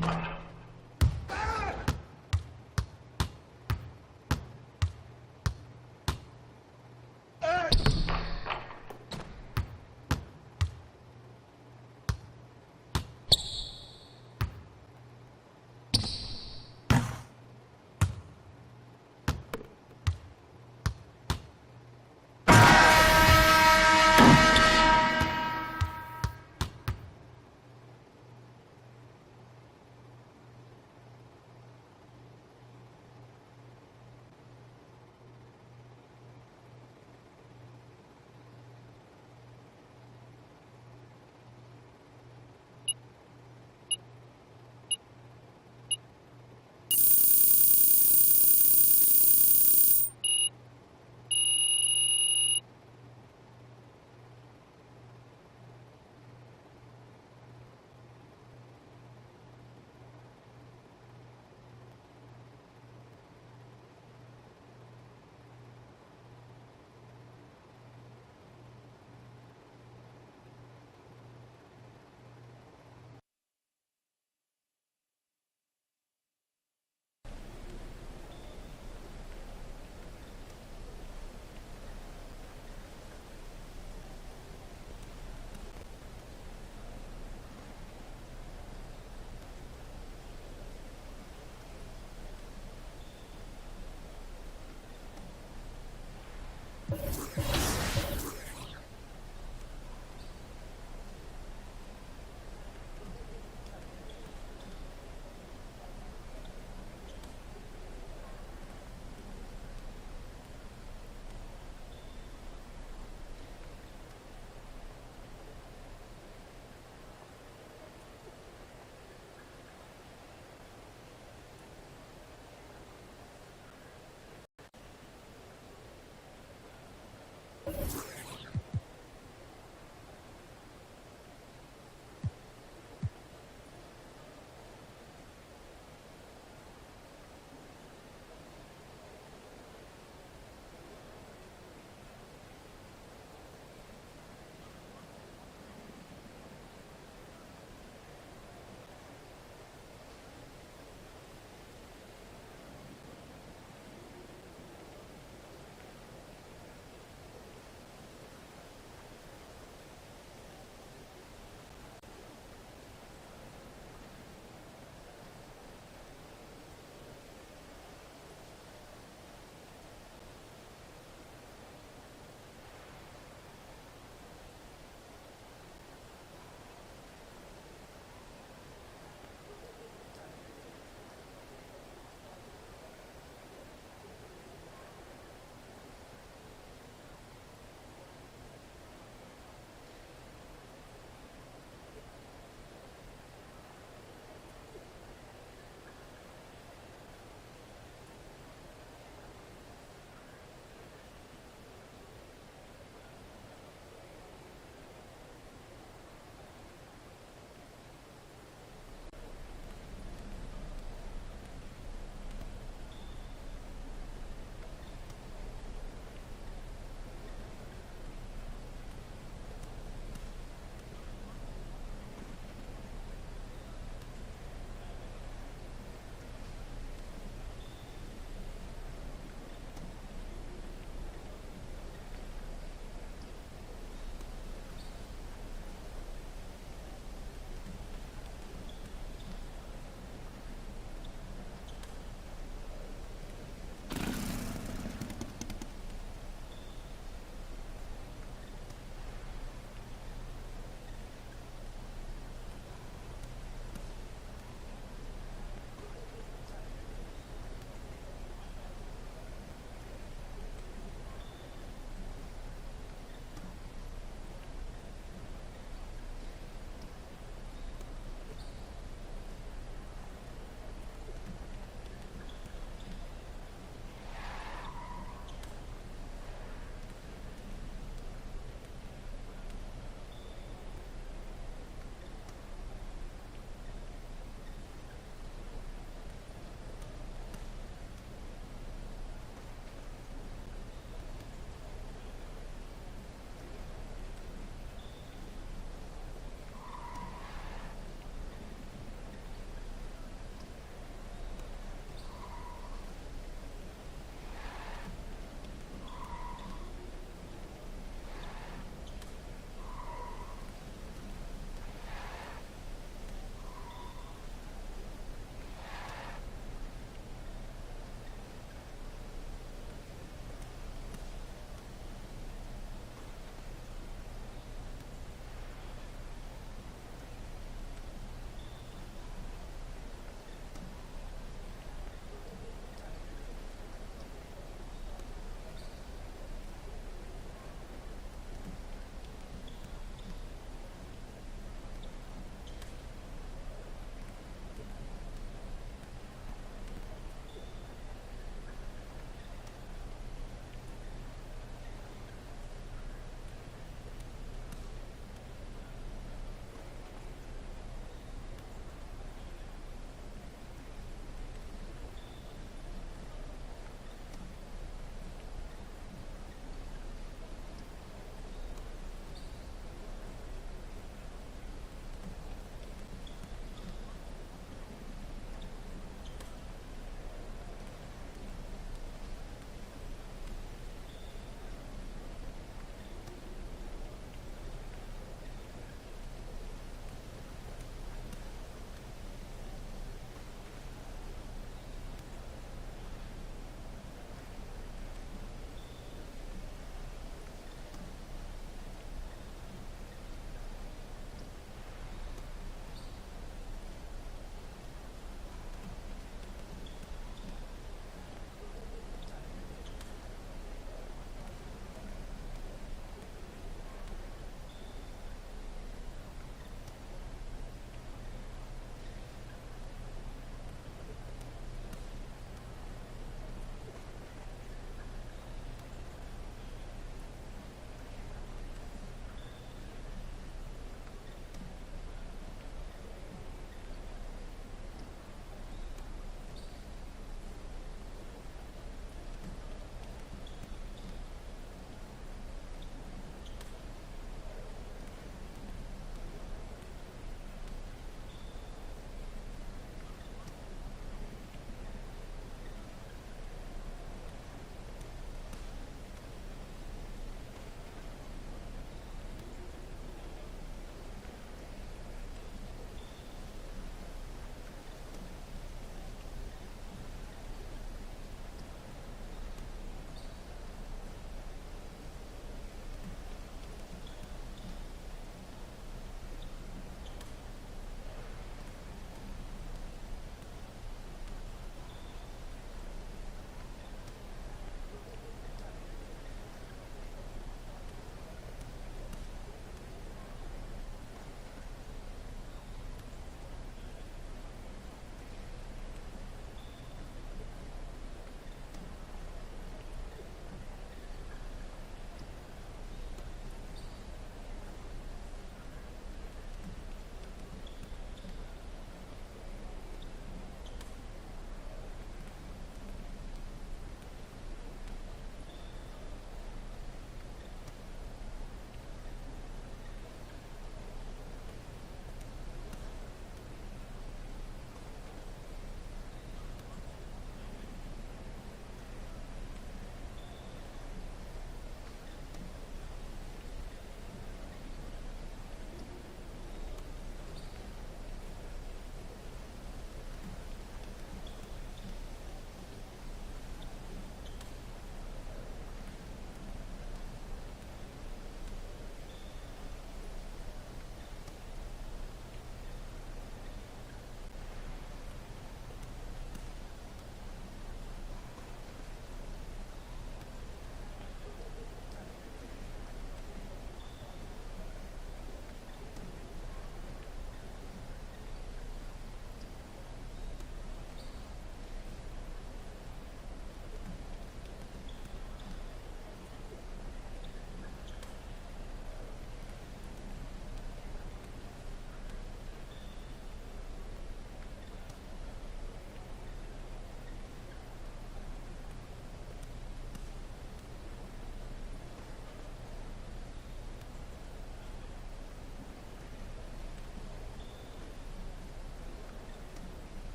Thank you.